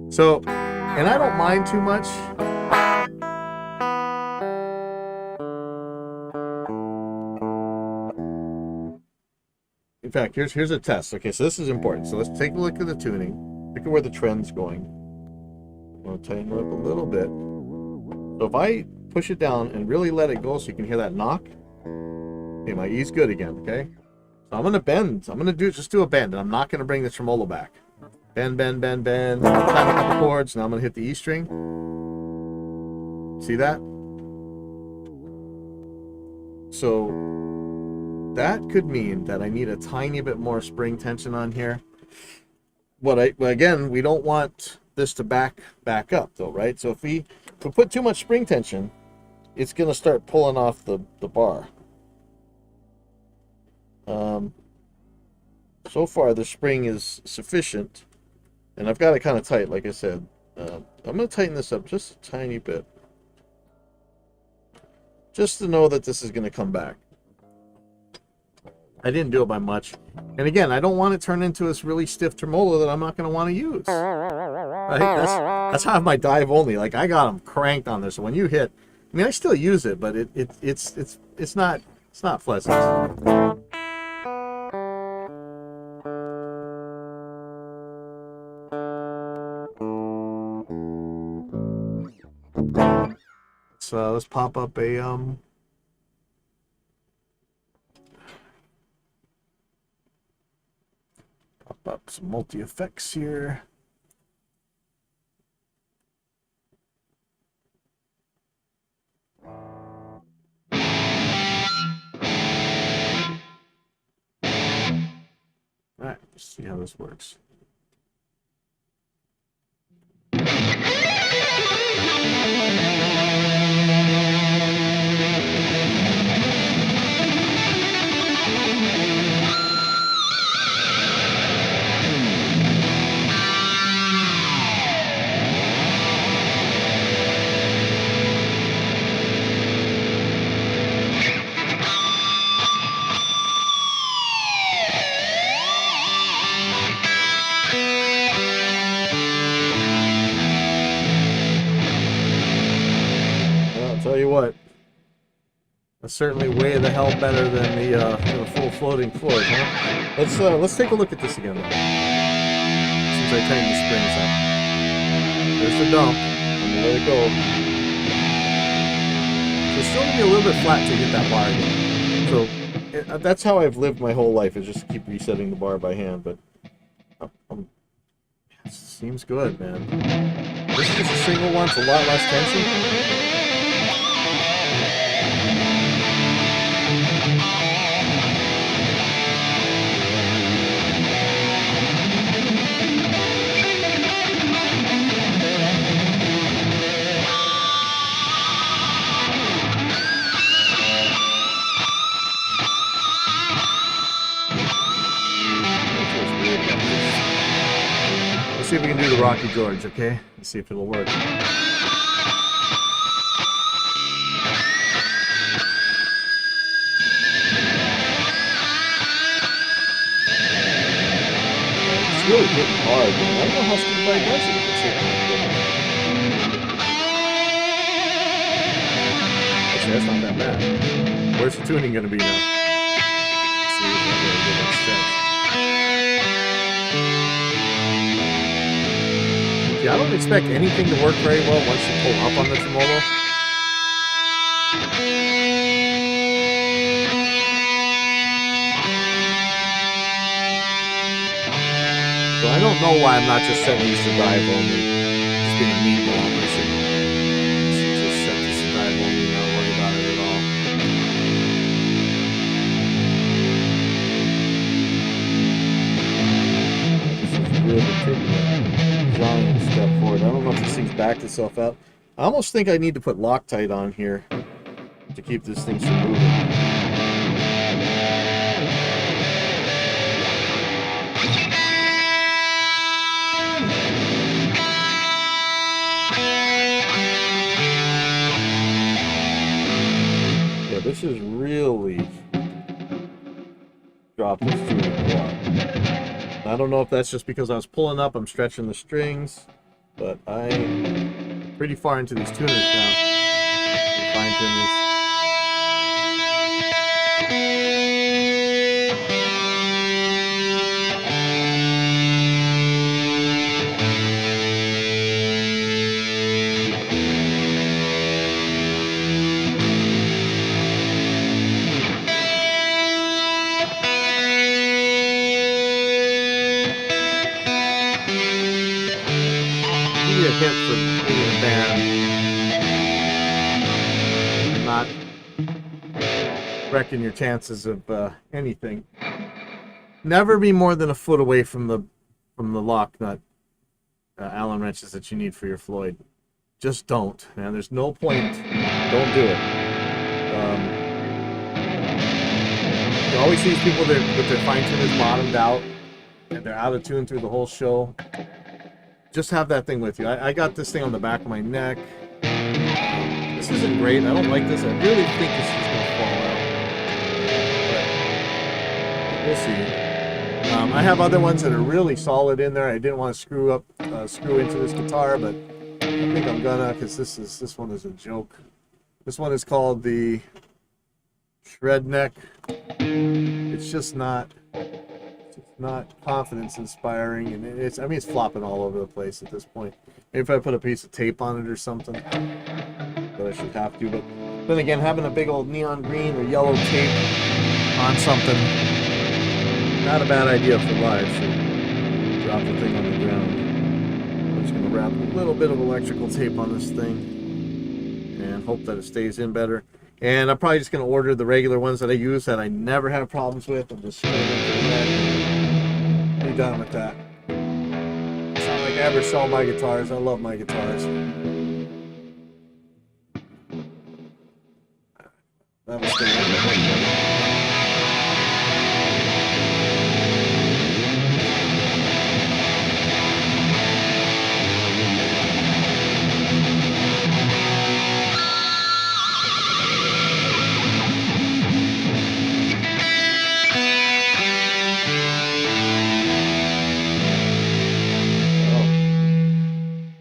So, and I don't mind too much. In fact, here's a test. Okay, so this is important. So let's take a look at the tuning. Look at where the trend's going. I'm gonna tighten it up a little bit. So if I push it down and really let it go so you can hear that knock. Okay, my E's good again, okay? So I'm gonna bend. I'm gonna just do a bend, and I'm not gonna bring the tremolo back. Bend, bend, bend, bend. Time a couple chords. Now I'm gonna hit the E string. See that? So that could mean that I need a tiny bit more spring tension on here. But again, we don't want this to back up though, right? So if we put too much spring tension, it's gonna start pulling off the bar. So far the spring is sufficient, and I've got it kind of tight, like I said. I'm gonna tighten this up just a tiny bit, just to know that this is gonna come back. I didn't do it by much. And again, I don't want it to turn into this really stiff tremolo that I'm not going to want to use. Right? That's how I have my dive only. Like, I got them cranked on this. So when you hit, I mean, I still use it, but it's not pleasant. So let's pop up a up some multi-effects here. All right, let's see how this works. Tell you what, that's certainly way the hell better than the full floating Floyd, huh? Let's take a look at this again, though. Since I tightened the springs up, there's the dump. I'm gonna let it go. So it's still gonna be a little bit flat to hit that bar again. So that's how I've lived my whole life, is just keep resetting the bar by hand. But it seems good, man. This is just a single one, it's a lot less tension. Let's see if we can do the Rocky George, okay? Let's see if it'll work. It's really getting hard, man. I don't know how somebody does it if it's hitting like that. Actually, that's not that bad. Where's the tuning going to be now? Let's see if I can get it stretched. I don't expect anything to work very well once you pull up on the tremolo. So I don't know why I'm not just setting these to dive only. Just being a mean ball. I should just set this to dive only and not worry about it at all. This is really taking a giant step forward. I don't know if this thing's back backed itself out. I almost think I need to put Loctite on here to keep this thing from moving. Yeah, this is really dropped this tuning a lot. I don't know if that's just because I was pulling up, I'm stretching the strings, but I'm pretty far into these tuners now. Fine tuners. Give you a hint for being in a band. And not wrecking your chances of anything. Never be more than a foot away from the lock nut Allen wrenches that you need for your Floyd. Just don't, man. There's no point. Don't do it. You always see these people with their fine tuners bottomed out and they're out of tune through the whole show. Just have that thing with you. I got this thing on the back of my neck. This isn't great. I don't like this. I really think this is going to fall out. But we'll see. I have other ones that are really solid in there. I didn't want to screw into this guitar, but I think I'm gonna, because this one is a joke. This one is called the Shred Neck. It's just not confidence inspiring, and it's flopping all over the place at this point. Maybe if I put a piece of tape on it or something, but I should have to. But then again, having a big old neon green or yellow tape on something, not a bad idea for live. So drop the thing on the ground. I'm just gonna wrap a little bit of electrical tape on this thing and hope that it stays in better. And I'm probably just gonna order the regular ones that I use that I never have problems with. I'm just be done with that. It's not like I ever sell my guitars. I love my guitars. That was good.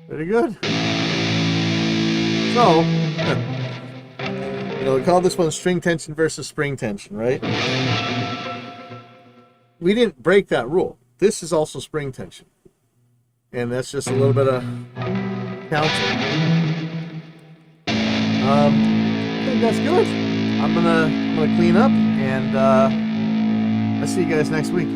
Pretty good. So, we call this one string tension versus spring tension, right? We didn't break that rule. This is also spring tension. And that's just a little bit of counter. I think that's good. I'm gonna clean up, and I'll see you guys next week.